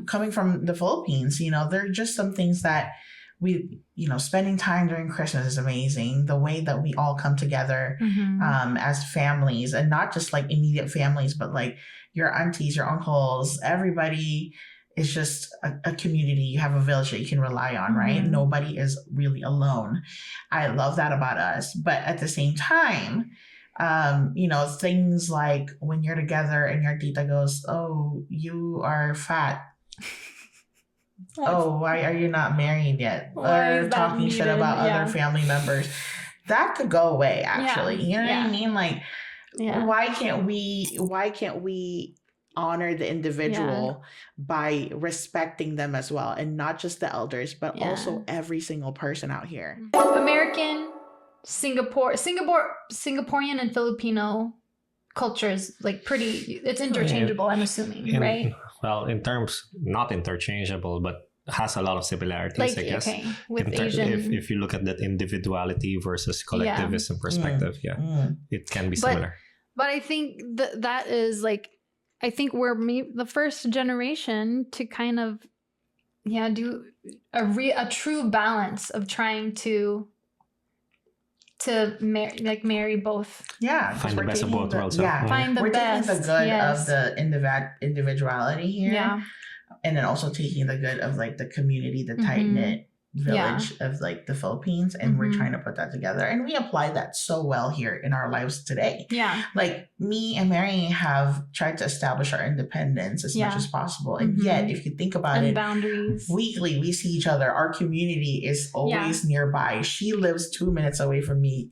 [SPEAKER 1] coming from the Philippines, there are just some things that we, spending time during Christmas is amazing. The way that we all come together as families, and not just like immediate families, but like your aunties, your uncles, everybody is just a community. You have a village that you can rely on, right? Nobody is really alone. I love that about us. But at the same time, things like when you're together and your tita goes, oh, you are fat. Oh, why are you not married yet? Or talking shit about other family members. That could go away, actually. You know what I mean? Like, why can't we honor the individual by respecting them as well, and not just the elders, but also every single person out here?
[SPEAKER 2] American, Singaporean and Filipino cultures, like it's interchangeable, I'm assuming, right?
[SPEAKER 3] Well, in terms, not interchangeable, but has a lot of similarities,
[SPEAKER 2] like,
[SPEAKER 3] I guess.
[SPEAKER 2] Okay, with Asian.
[SPEAKER 3] If you look at that individuality versus collectivism perspective, it can be similar.
[SPEAKER 2] But I think that is like, I think we're the first generation to kind of, do a true balance of trying to marry both.
[SPEAKER 3] Find the best of both worlds.
[SPEAKER 2] Find the
[SPEAKER 1] we're
[SPEAKER 2] best.
[SPEAKER 1] Taking the good of the individuality here.
[SPEAKER 2] Yeah.
[SPEAKER 1] And then also taking the good of like the community, the tight-knit village of like the Philippines, and we're trying to put that together, and we apply that so well here in our lives today. Like me and Mary have tried to establish our independence as much as possible, and yet if you think about it,
[SPEAKER 2] boundaries,
[SPEAKER 1] weekly we see each other. Our community is always nearby. She lives 2 minutes away from me.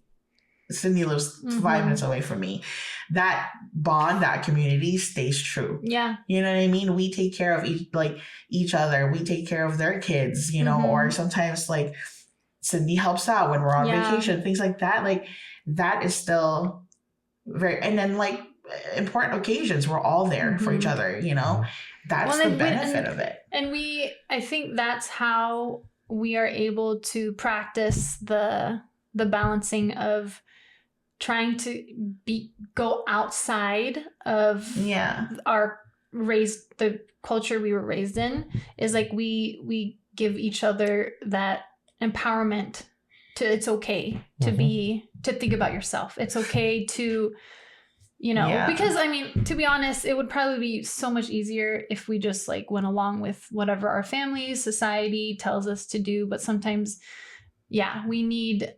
[SPEAKER 1] Cindy lives 5 minutes away from me. That bond, that community stays true. You know what I mean? We take care of each other. We take care of their kids, or sometimes like Cindy helps out when we're on vacation, things like that. Like that is still very, and then like important occasions, we're all there for each other, That's the benefit of it.
[SPEAKER 2] And I think that's how we are able to practice the balancing of trying to go outside of the culture we were raised in, is like we give each other that empowerment to, it's okay to think about yourself. It's okay to, because I mean, to be honest, it would probably be so much easier if we just like went along with whatever our family, society tells us to do. But sometimes, we need,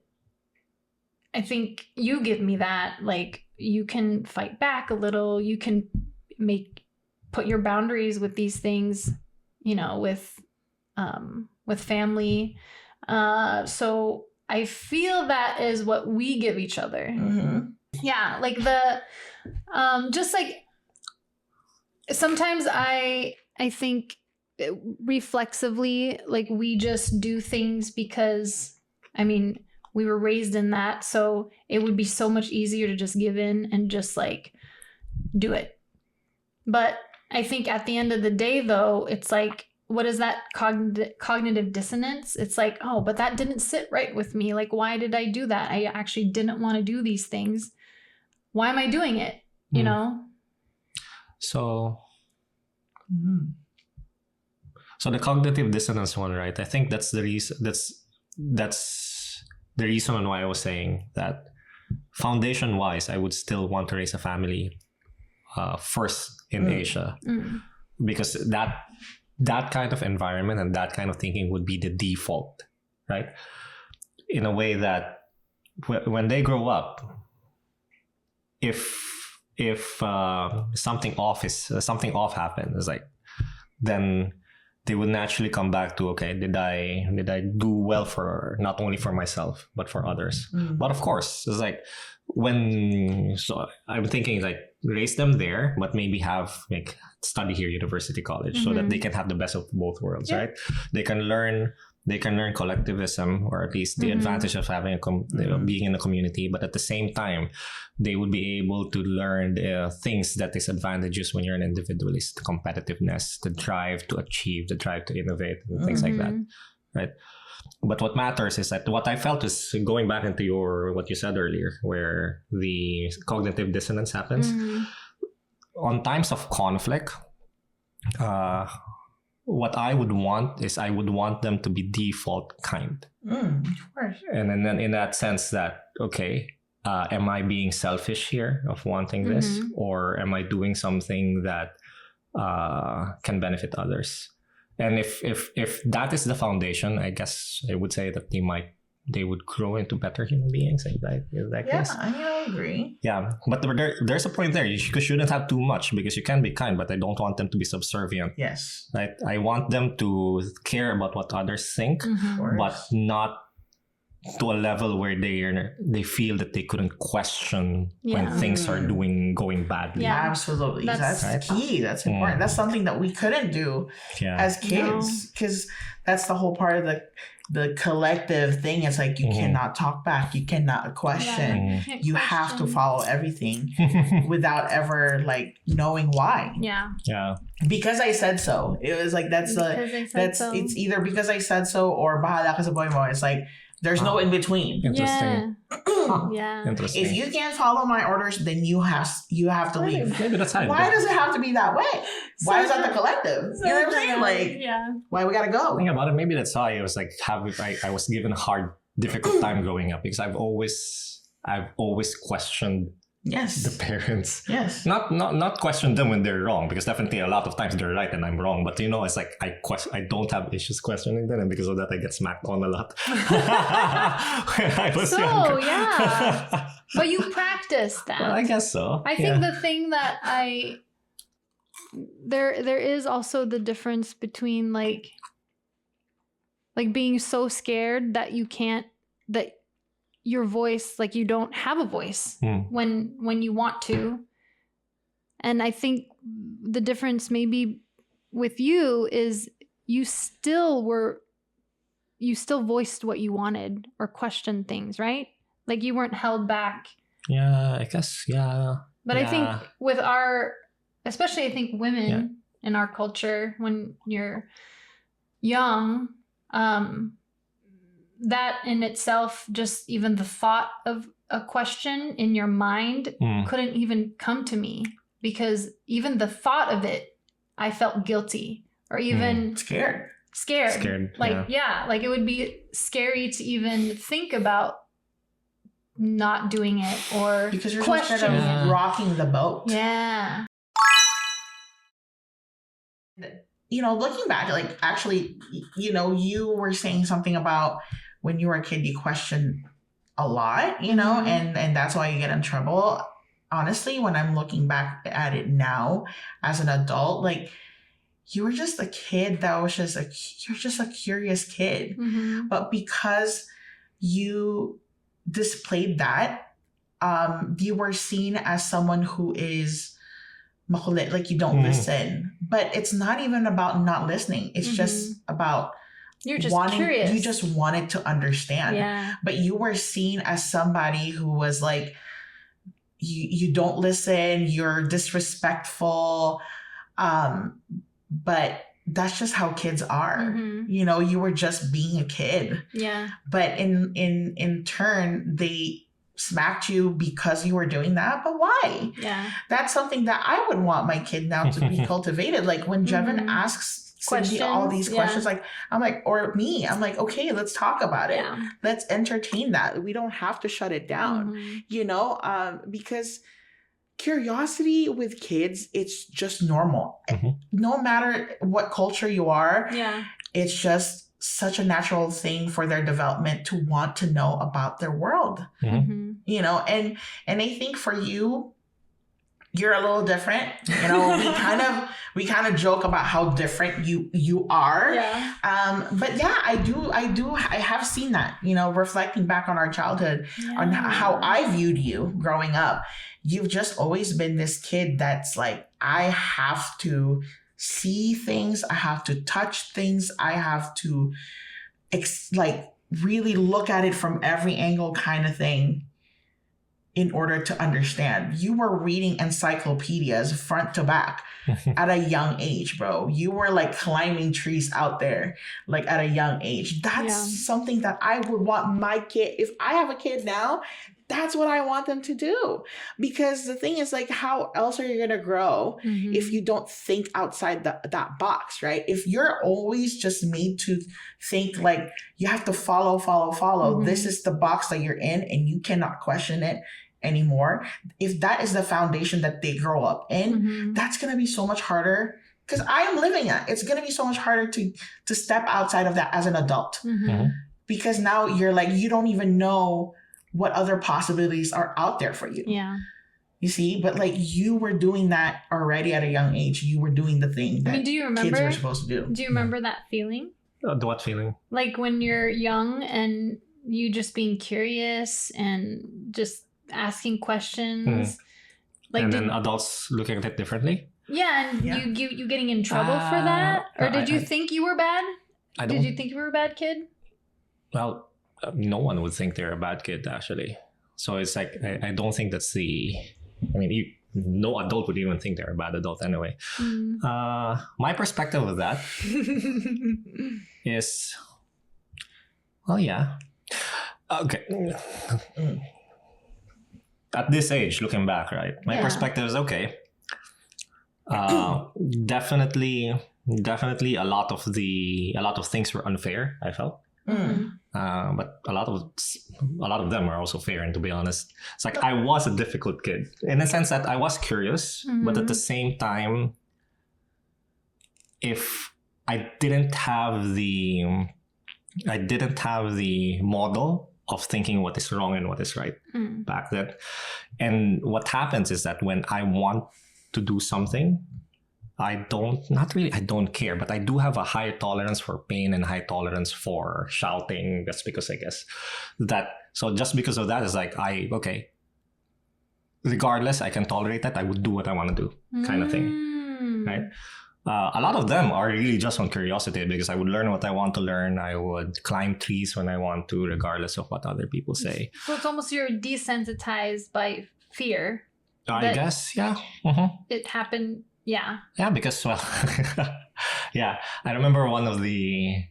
[SPEAKER 2] I think you give me that, like, you can fight back a little, you can put your boundaries with these things, with family. So I feel that is what we give each other.
[SPEAKER 1] Mm-hmm.
[SPEAKER 2] Yeah, like just like sometimes I think reflexively, like we just do things because, I mean, we were raised in that, so it would be so much easier to just give in and just like do it. But I think at the end of the day, though, it's like, what is that cognitive dissonance? It's like, oh, but that didn't sit right with me. Like, why did I do that? I actually didn't want to do these things. Why am I doing it? You know?
[SPEAKER 3] So the cognitive dissonance one, right? I think that's the reason. That's the reason why I was saying that foundation-wise, I would still want to raise a family first in Asia, because that kind of environment and that kind of thinking would be the default, right? In a way that when they grow up, if something off happens, it's like, then they would naturally come back to, okay, did I do well for not only for myself but for others? But of course, it's like so I'm thinking like raise them there, but maybe have like study here, university, college, so that they can have the best of both worlds, right? They can learn collectivism, or at least the advantage of having being in a community, but at the same time they would be able to learn things that is advantageous when you're an individualist: competitiveness, the drive to achieve, the drive to innovate, and things like that, right? But what matters is that what I felt is, going back into what you said earlier, where the cognitive dissonance happens on times of conflict. What I would want is, I would want them to be default kind.
[SPEAKER 1] Of course.
[SPEAKER 3] And then in that sense that, okay, am I being selfish here of wanting this, or am I doing something that can benefit others? And if that is the foundation, I guess I would say that they would grow into better human beings in that case.
[SPEAKER 1] I mean, I agree.
[SPEAKER 3] Yeah, but there's a point there. You shouldn't have too much, because you can be kind, but I don't want them to be subservient.
[SPEAKER 1] Yes.
[SPEAKER 3] Right? I want them to care about what others think, but not to a level where they feel that they couldn't question when things are going badly.
[SPEAKER 1] Yeah, absolutely. That's
[SPEAKER 3] right?
[SPEAKER 1] key. That's important. That's something that we couldn't do as kids, because that's the whole part of the collective thing. It's like, you cannot talk back, you cannot question. You have to follow everything without ever like knowing why.
[SPEAKER 2] Yeah.
[SPEAKER 1] Because I said so. It was like it's either because I said so or bahala ka sa buhay mo. It's like, there's no in between.
[SPEAKER 3] Interesting.
[SPEAKER 2] Yeah.
[SPEAKER 3] Interesting.
[SPEAKER 1] If you can't follow my orders, then you have to leave.
[SPEAKER 3] Maybe that's how.
[SPEAKER 1] Why does it have to be that way? Why is that the collective? You know what I'm saying? Like, why we gotta go?
[SPEAKER 3] Think about it. Maybe that's why I was like, I was given a difficult time growing up, because I've always questioned the parents.
[SPEAKER 1] Yes.
[SPEAKER 3] Not question them when they're wrong, because definitely a lot of times they're right and I'm wrong. But it's like I don't have issues questioning them, and because of that I get smacked on a lot when I was younger.
[SPEAKER 2] Yeah. But you practice that.
[SPEAKER 3] Well, I guess so.
[SPEAKER 2] I think the thing that there is also the difference between like being so scared that your voice, like you don't have a voice when you want to. And I think the difference maybe with you is you still voiced what you wanted or questioned things, right? Like you weren't held back.
[SPEAKER 3] Yeah, I guess, yeah.
[SPEAKER 2] But I think with especially I think women in our culture, when you're young, that in itself, just even the thought of a question in your mind couldn't even come to me, because even the thought of it, I felt guilty or even
[SPEAKER 1] scared.
[SPEAKER 2] Like, like it would be scary to even think about not doing it or
[SPEAKER 1] because you're
[SPEAKER 2] questioning
[SPEAKER 1] so scared of rocking the boat.
[SPEAKER 2] Yeah.
[SPEAKER 1] Looking back, like actually, you were saying something about when you were a kid, you questioned a lot, and that's why you get in trouble. Honestly, when I'm looking back at it now as an adult, like you were just a kid that was you're just a curious kid.
[SPEAKER 2] Mm-hmm.
[SPEAKER 1] But because you displayed that, you were seen as someone who is makulit, like you don't listen. But it's not even about not listening. It's just about
[SPEAKER 2] you're just curious.
[SPEAKER 1] You just wanted to understand.
[SPEAKER 2] Yeah.
[SPEAKER 1] But you were seen as somebody who was like, you don't listen, you're disrespectful. But that's just how kids are.
[SPEAKER 2] Mm-hmm.
[SPEAKER 1] You know, you were just being a kid.
[SPEAKER 2] Yeah.
[SPEAKER 1] But in turn, they smacked you because you were doing that. But why?
[SPEAKER 2] Yeah.
[SPEAKER 1] That's something that I would want my kid now to be cultivated. Like when Jevin asks Cindy all these questions, like I'm like, or me, I'm like, okay, let's talk about it.
[SPEAKER 2] Yeah.
[SPEAKER 1] Let's entertain that. We don't have to shut it down, you know, because curiosity with kids, it's just normal. No matter what culture you are, it's just such a natural thing for their development to want to know about their world. You know, and I think for you, you're a little different. You know, we kind of joke about how different you are. But yeah, I have seen that, you know, reflecting back on our childhood, on how I viewed you growing up. You've just always been this kid that's like, I have to see things, I have to touch things, I have to like really look at it from every angle kind of thing in order to understand. You were reading encyclopedias front to back at a young age, bro. You were like climbing trees out there, like at a young age. That's something that I would want my kid, if I have a kid now, that's what I want them to do. Because the thing is, like, how else are you going to grow if you don't think outside that box, right? If you're always just made to think like you have to follow, this is the box that you're in and you cannot question it anymore. If that is the foundation that they grow up in, that's going to be so much harder. Because I am living it. It's going to be so much harder to step outside of that as an adult. Because now you're like, you don't even know what other possibilities are out there for you. Yeah. You see? But like you were doing that already at a young age. You were doing the thing that
[SPEAKER 2] do you remember,
[SPEAKER 1] kids were supposed to do.
[SPEAKER 2] Do you remember that feeling?
[SPEAKER 3] What feeling?
[SPEAKER 2] Like when you're young and you just being curious and just asking questions. Like,
[SPEAKER 3] and then adults looking at it differently?
[SPEAKER 2] Yeah, and you getting in trouble for that? Or did you think you were bad? Did you think you were a bad kid?
[SPEAKER 3] Well, no one would think they're a bad kid, actually. So it's like, I don't think that's no adult would even think they're a bad adult anyway. My perspective of that is, well, yeah. Okay. At this age, looking back, right? My perspective is okay. Definitely a lot of things were unfair, I felt. But a lot of them are also fair. And to be honest, it's like I was a difficult kid in the sense that I was curious, but at the same time, if I didn't have the model of thinking what is wrong and what is right back then. And what happens is that when I want to do something, I don't care, but I do have a high tolerance for pain and high tolerance for shouting. That's because I guess so just because of that, it's like, okay, regardless, I can tolerate that. I would do what I want to do kind of thing, right? A lot of them are really just on curiosity because I would learn what I want to learn. I would climb trees when I want to, regardless of what other people say.
[SPEAKER 2] So it's almost you're desensitized by fear.
[SPEAKER 3] I guess, yeah.
[SPEAKER 2] It happened, yeah.
[SPEAKER 3] Yeah, because, well, yeah. I remember one of the...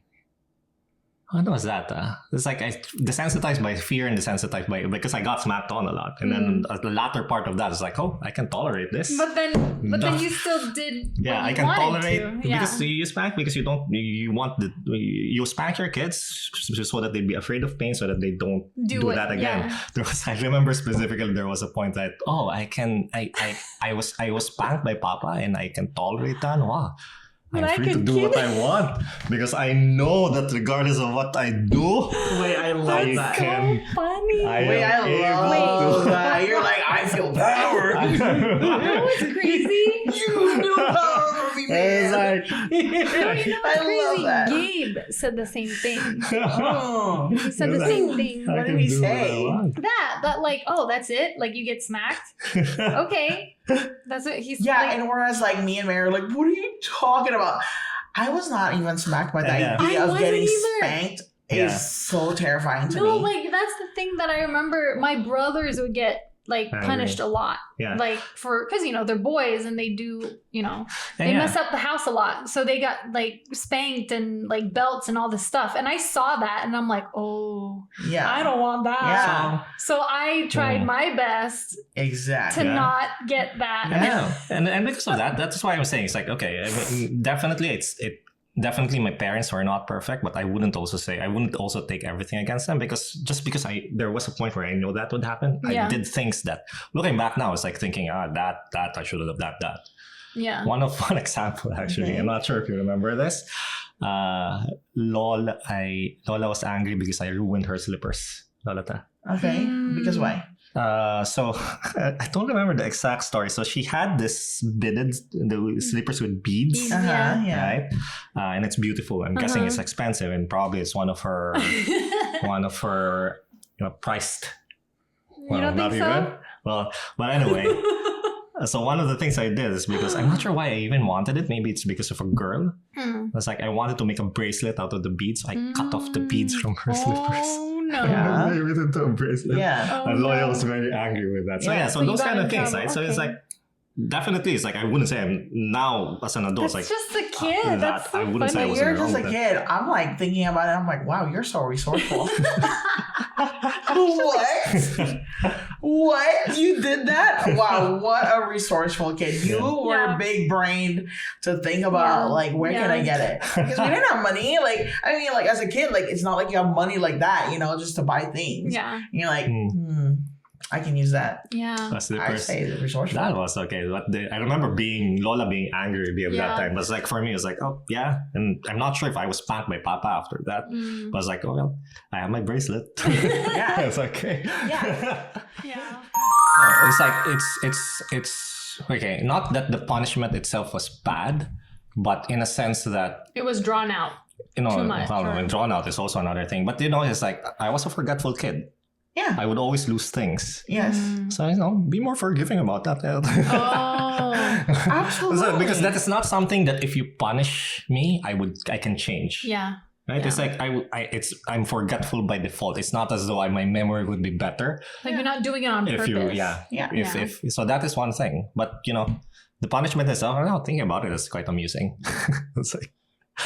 [SPEAKER 3] What was that? It's like I desensitized by fear and desensitized by because I got smacked on a lot, and then the latter part of that is like, oh, I can tolerate this.
[SPEAKER 2] But then you still did.
[SPEAKER 3] Yeah, I can tolerate because you spank because you spank your kids so that they'd be afraid of pain so that they don't do that again. Yeah. I remember specifically there was a point that I was spanked by Papa and I can tolerate that. Wow. I'm free to do what I want because I know that regardless of what I do,
[SPEAKER 1] I love that.
[SPEAKER 2] So funny.
[SPEAKER 1] I love that. You're like, I feel power.
[SPEAKER 2] That was crazy.
[SPEAKER 1] You feel power from me, man.
[SPEAKER 3] Like,
[SPEAKER 2] No, you know what's
[SPEAKER 1] I
[SPEAKER 2] crazy?
[SPEAKER 1] love that.
[SPEAKER 2] Gabe said the same thing.
[SPEAKER 1] Oh.
[SPEAKER 2] He said the same thing.
[SPEAKER 1] What did he say?
[SPEAKER 2] That like, oh, that's it? Like you get smacked? Okay. That's what he's
[SPEAKER 1] Yeah,
[SPEAKER 2] like,
[SPEAKER 1] and whereas like me and Mary are like, what are you talking about? I was not even smacked by the
[SPEAKER 3] Yeah.
[SPEAKER 1] idea
[SPEAKER 2] I
[SPEAKER 1] of
[SPEAKER 2] wasn't
[SPEAKER 1] getting
[SPEAKER 2] either.
[SPEAKER 1] spanked.
[SPEAKER 3] Yeah.
[SPEAKER 1] Is so terrifying to
[SPEAKER 2] no,
[SPEAKER 1] me.
[SPEAKER 2] like that's the thing that I remember my brothers would get like
[SPEAKER 3] Angry.
[SPEAKER 2] punished a lot.
[SPEAKER 3] Yeah.
[SPEAKER 2] Like because they're boys and they do, they
[SPEAKER 3] Yeah.
[SPEAKER 2] mess up the house a lot. So they got like spanked and like belts and all this stuff. And I saw that and I'm like, oh,
[SPEAKER 1] Yeah.
[SPEAKER 2] I don't want that.
[SPEAKER 1] Yeah.
[SPEAKER 2] So I tried
[SPEAKER 3] Yeah.
[SPEAKER 2] my best
[SPEAKER 1] Exactly.
[SPEAKER 2] to
[SPEAKER 3] Yeah.
[SPEAKER 2] not get that.
[SPEAKER 1] Yeah.
[SPEAKER 3] And because of that, that's why I'm saying it's like, okay, I mean, definitely definitely my parents were not perfect, but I wouldn't also take everything against them because there was a point where I know that would happen.
[SPEAKER 2] Yeah.
[SPEAKER 3] I did things that looking back now it's like thinking, that I should have done that.
[SPEAKER 2] Yeah.
[SPEAKER 3] One example actually,
[SPEAKER 1] Okay.
[SPEAKER 3] I'm not sure if you remember this. Lola was angry because I ruined her slippers. Lolata.
[SPEAKER 1] Okay. Because why?
[SPEAKER 3] So I don't remember the exact story. So she had the slippers with beads,
[SPEAKER 2] Yeah.
[SPEAKER 1] Yeah.
[SPEAKER 3] right? And it's beautiful. I'm guessing it's expensive, and probably it's one of her priced.
[SPEAKER 2] You don't think so?
[SPEAKER 3] Well, but anyway. So one of the things I did is because I'm not sure why I even wanted it. Maybe it's because of a girl. It's like I wanted to make a bracelet out of the beads. So I cut off the beads from her slippers.
[SPEAKER 2] Oh no.
[SPEAKER 1] Yeah.
[SPEAKER 3] I made it into a bracelet.
[SPEAKER 1] Yeah.
[SPEAKER 2] Oh,
[SPEAKER 3] And Loya
[SPEAKER 2] no.
[SPEAKER 3] was very angry with that. So
[SPEAKER 1] Yeah.
[SPEAKER 3] yeah,
[SPEAKER 2] So
[SPEAKER 3] so
[SPEAKER 2] you
[SPEAKER 3] those
[SPEAKER 2] got
[SPEAKER 3] kind
[SPEAKER 2] in
[SPEAKER 3] of things,
[SPEAKER 2] trouble.
[SPEAKER 3] right? So it's
[SPEAKER 2] Okay.
[SPEAKER 3] like definitely it's like I wouldn't say I'm now as an adult.
[SPEAKER 2] That's
[SPEAKER 3] like
[SPEAKER 2] just a kid. That's so
[SPEAKER 3] I wouldn't say I
[SPEAKER 2] funny.
[SPEAKER 3] was
[SPEAKER 1] You're
[SPEAKER 3] wrong
[SPEAKER 1] just a
[SPEAKER 3] with
[SPEAKER 1] kid. I'm like thinking about it. I'm like, wow, you're so resourceful. What? What? You did that? Wow, what a resourceful kid. You were
[SPEAKER 2] Yeah.
[SPEAKER 1] big brained to think about like where can I get it? Because we didn't have money. Like, I mean, like as a kid, like it's not like you have money like that, just to buy things.
[SPEAKER 2] Yeah.
[SPEAKER 1] And you're like, I can use that.
[SPEAKER 2] Yeah.
[SPEAKER 3] The
[SPEAKER 1] I
[SPEAKER 3] slippers.
[SPEAKER 1] say resourceful.
[SPEAKER 3] That was okay. But I remember Lola being angry at
[SPEAKER 2] Yeah.
[SPEAKER 3] that time. But it's like for me, it's like, oh yeah. And I'm not sure if I was spanked by Papa after that. But I was like, oh well, I have my bracelet.
[SPEAKER 1] Yeah.
[SPEAKER 3] It's okay.
[SPEAKER 1] Yeah.
[SPEAKER 2] Yeah.
[SPEAKER 3] No, it's like it's okay. Not that the punishment itself was bad, but in a sense that
[SPEAKER 2] It was drawn out. Too much,
[SPEAKER 3] well,
[SPEAKER 2] right.
[SPEAKER 3] and drawn out is also another thing. But it's like I was a forgetful kid.
[SPEAKER 1] Yeah.
[SPEAKER 3] I would always lose things.
[SPEAKER 1] Yes.
[SPEAKER 3] So be more forgiving about that.
[SPEAKER 2] Oh.
[SPEAKER 1] Absolutely.
[SPEAKER 3] Because that is not something that if you punish me, I can change.
[SPEAKER 2] Yeah.
[SPEAKER 3] Right?
[SPEAKER 2] Yeah.
[SPEAKER 3] It's like I'm forgetful by default. It's not as though my memory would be better
[SPEAKER 2] Like you're not doing it on
[SPEAKER 3] if
[SPEAKER 2] purpose.
[SPEAKER 3] If so that is one thing. But the punishment itself, I'm not thinking about it. It's quite amusing. It's like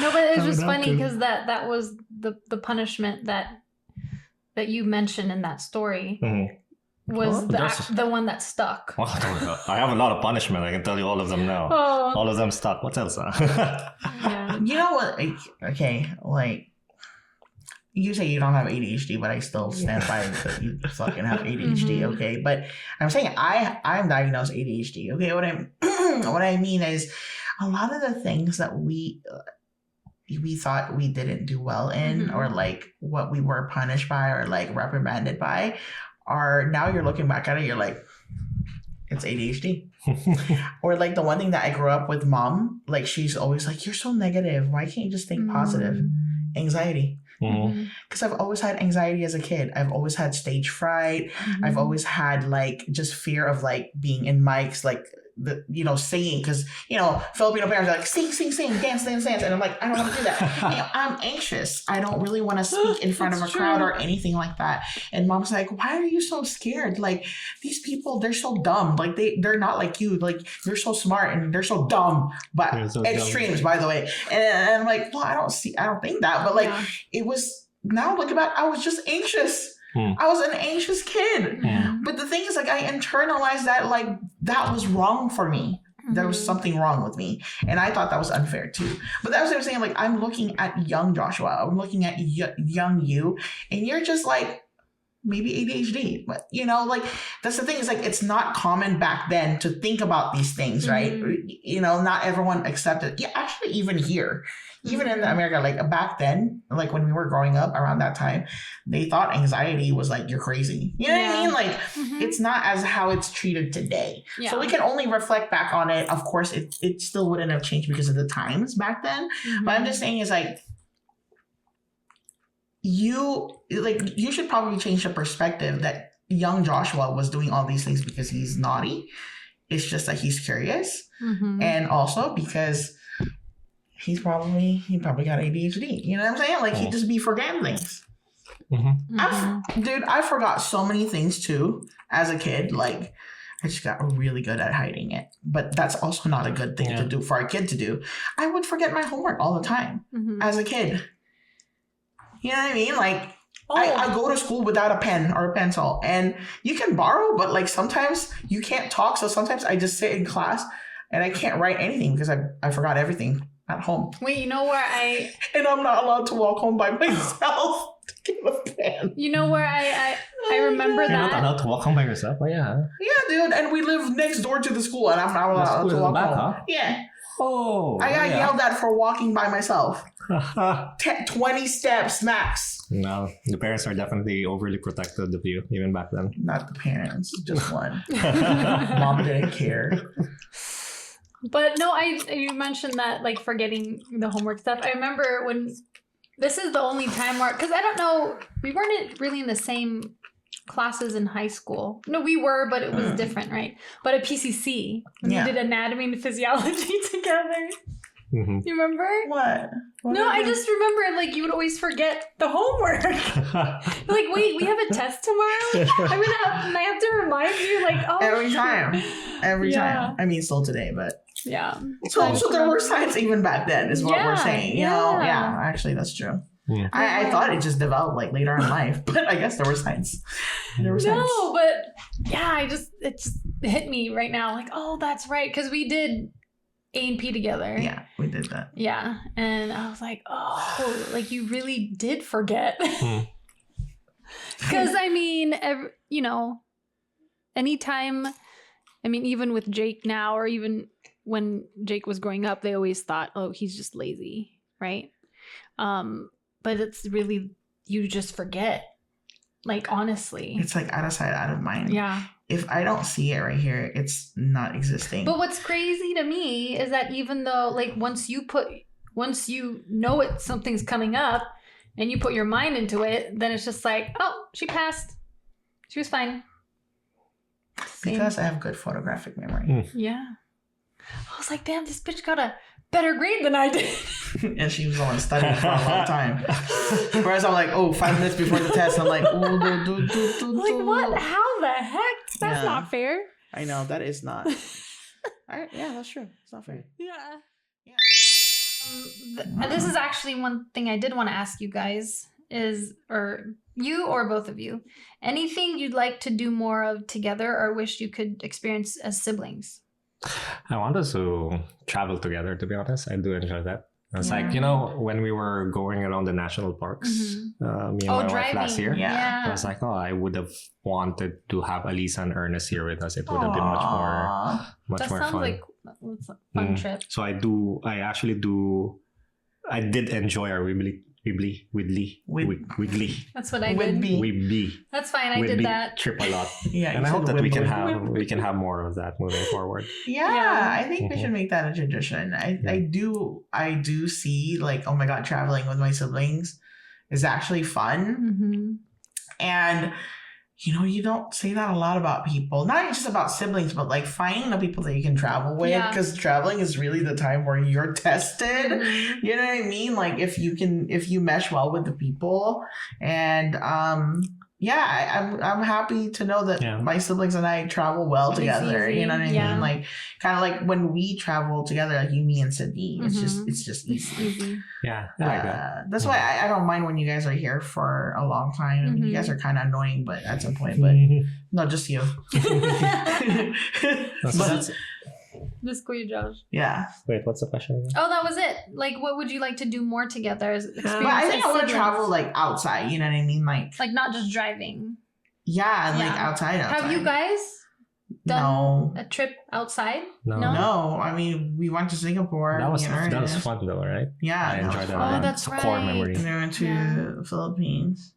[SPEAKER 2] No, but it's
[SPEAKER 3] I
[SPEAKER 2] just
[SPEAKER 3] would have
[SPEAKER 2] funny
[SPEAKER 3] to.
[SPEAKER 2] because that was the punishment that you mentioned in that story was
[SPEAKER 3] Well, there's-
[SPEAKER 2] the one that stuck.
[SPEAKER 3] well, I have a lot of punishment. I can tell you all of them now.
[SPEAKER 2] Oh.
[SPEAKER 3] All of them stuck. What else?
[SPEAKER 2] Yeah.
[SPEAKER 1] You know what? Okay, like you say you don't have ADHD, but I still stand by that you fucking have ADHD.
[SPEAKER 2] Mhm.
[SPEAKER 1] Okay, but I'm saying I'm diagnosed ADHD. Okay, what I mean is a lot of the things that we thought we didn't do well in,
[SPEAKER 2] Mhm.
[SPEAKER 1] or like what we were punished by or like reprimanded by, are now you're looking back at it, you're like, it's ADHD. Or like the one thing that I grew up with mom, like she's always like, you're so negative. Why can't you just think positive? Anxiety.
[SPEAKER 3] Mhm.
[SPEAKER 1] Because I've always had anxiety as a kid. I've always had stage fright. I've always had like just fear of like being in mics, like singing, because Filipino parents are like sing, dance, and I'm like, I don't want to do that. I'm anxious. I don't really want to speak in front of a crowd or anything like that. And mom's like, why are you so scared? Like these people, they're so dumb. Like they're not like you. Like you're so smart and they're so dumb. But
[SPEAKER 3] They're so
[SPEAKER 1] extremes, by the way. And I'm like, well, I don't think that. But like it was, now looking back, I was just anxious. I was an anxious kid. But the thing is, like, I internalized that, like, that was wrong for me. There was something wrong with me. And I thought that was unfair, too. But that was what I'm saying. Like, I'm looking at young Joshua. I'm looking at young you. And you're just like, maybe ADHD. But, you know, like, that's the thing is, like, it's not common back then to think about these things, right? You know, not everyone accepted. Yeah, actually, even here, even in America, like, back then, like, when we were growing up around that time, they thought anxiety was like, you're crazy. You know what I mean? Like, it's not as how it's treated today. Yeah. So we can only reflect back on it. Of course, it still wouldn't have changed because of the times back then. But I'm just saying is, like, you should probably change the perspective that young Joshua was doing all these things because he's naughty. It's just that he's curious. And also because he probably got ADHD. You know what I'm saying? Like, he'd just be forgetting things. I forgot so many things too as a kid. Like, I just got really good at hiding it. But that's also not a good thing to do for a kid to do. I would forget my homework all the time as a kid. You know what I mean? Like, I go to school without a pen or a pencil, and you can borrow, but like sometimes you can't talk. So sometimes I just sit in class and I can't write anything because I forgot everything at home.
[SPEAKER 2] Wait, you know where
[SPEAKER 1] and I'm not allowed to walk home by myself to get a pen.
[SPEAKER 2] You know where I remember that.
[SPEAKER 3] You're not allowed to walk home by yourself? Oh, yeah.
[SPEAKER 1] Yeah, dude. And we live next door to the school, and I'm not allowed to walk home. Huh? Yeah.
[SPEAKER 3] Oh.
[SPEAKER 1] I got yelled at for walking by myself. 20 steps max.
[SPEAKER 3] No, the parents are definitely overly protective of you, even back then.
[SPEAKER 1] Not the parents, just one. Mom didn't care.
[SPEAKER 2] But no, you mentioned that, like, forgetting the homework stuff. I remember when this is the only time where, because I don't know, we weren't really in the same classes in high school. No, we were, but it was different, right? But at PCC, when we did anatomy and physiology together. You remember?
[SPEAKER 1] What
[SPEAKER 2] no, I just remember, like, you would always forget the homework. Like, wait, we have a test tomorrow? I have to remind you, like, oh,
[SPEAKER 1] every time. I mean, still today, but
[SPEAKER 2] yeah.
[SPEAKER 1] So there were signs even back then, is what we're saying. You know, actually, that's true. Yeah. I thought it just developed like later in life, but I guess there were signs.
[SPEAKER 2] No, but yeah, it just hit me right now. Like, oh, that's right, because we did A&P together.
[SPEAKER 1] Yeah, we did that.
[SPEAKER 2] Yeah, and I was like, oh, like, you really did forget. Because I mean, you know, anytime, I mean, even with Jake now, or even when Jake was growing up, they always thought, oh, he's just lazy, right? But it's really, you just forget. Like, honestly.
[SPEAKER 1] It's like out of sight, out of mind.
[SPEAKER 2] Yeah.
[SPEAKER 1] If I don't see it right here, it's not existing.
[SPEAKER 2] But what's crazy to me is that even though, like, once you know something's coming up and you put your mind into it, then it's just like, oh, she passed. She was fine. Same.
[SPEAKER 1] Because I have good photographic memory.
[SPEAKER 2] Yeah. I was like, damn, this bitch got a better grade than I did.
[SPEAKER 1] And she was the one studying for a long time. Whereas I'm like, 5 minutes before the test, I'm like,
[SPEAKER 2] like, what? How the heck? That's not fair.
[SPEAKER 1] I know, that is not. Yeah, that's true. It's not fair.
[SPEAKER 2] Yeah. This is actually one thing I did want to ask you guys is, or you or both of you, anything you'd like to do more of together or wish you could experience as siblings?
[SPEAKER 3] I want us to travel together, to be honest. I do enjoy that. It's like, you know, when we were going around the national parks, me and my wife last year, I was like, I would have wanted to have Alisa and Ernest here with us. It would have been much more fun.
[SPEAKER 2] That sounds like a fun trip.
[SPEAKER 3] So I did enjoy our Wiggly.
[SPEAKER 2] That's what I did.
[SPEAKER 3] Wiggly.
[SPEAKER 2] That's fine. I did that
[SPEAKER 3] trip a lot.
[SPEAKER 1] Yeah,
[SPEAKER 3] and I hope that we can have more of that moving forward.
[SPEAKER 1] Yeah, I think we should make that a tradition. I do see, like, oh my god, traveling with my siblings is actually fun. And you know, you don't say that a lot about people, not just about siblings, but like finding the people that you can travel with, because traveling is really the time where you're tested. You know what I mean? Like, if you mesh well with the people. And I'm happy to know that my siblings and I travel well together. You know what I mean? Like, kind of like when we travel together, like you, me, and Sydney, it's just easy.
[SPEAKER 3] Yeah, I like that.
[SPEAKER 1] That's why I don't mind when you guys are here for a long time. I mean, you guys are kind of annoying, but at some point, but no, just you.
[SPEAKER 2] Just Kuya Josh.
[SPEAKER 1] Yeah.
[SPEAKER 3] Wait, what's the question again?
[SPEAKER 2] Oh, that was it. Like, what would you like to do more together?
[SPEAKER 1] But I think I want to travel like outside. You know what I mean? Like
[SPEAKER 2] not just driving.
[SPEAKER 1] Yeah, like
[SPEAKER 2] Yeah.
[SPEAKER 1] outside.
[SPEAKER 2] Have you guys done a trip outside?
[SPEAKER 1] No. I mean, we went to Singapore.
[SPEAKER 3] That was fun though, right?
[SPEAKER 1] Yeah,
[SPEAKER 3] I enjoyed that.
[SPEAKER 2] Oh,
[SPEAKER 3] It's
[SPEAKER 2] that's
[SPEAKER 3] a core memory.
[SPEAKER 1] And we went to the Philippines.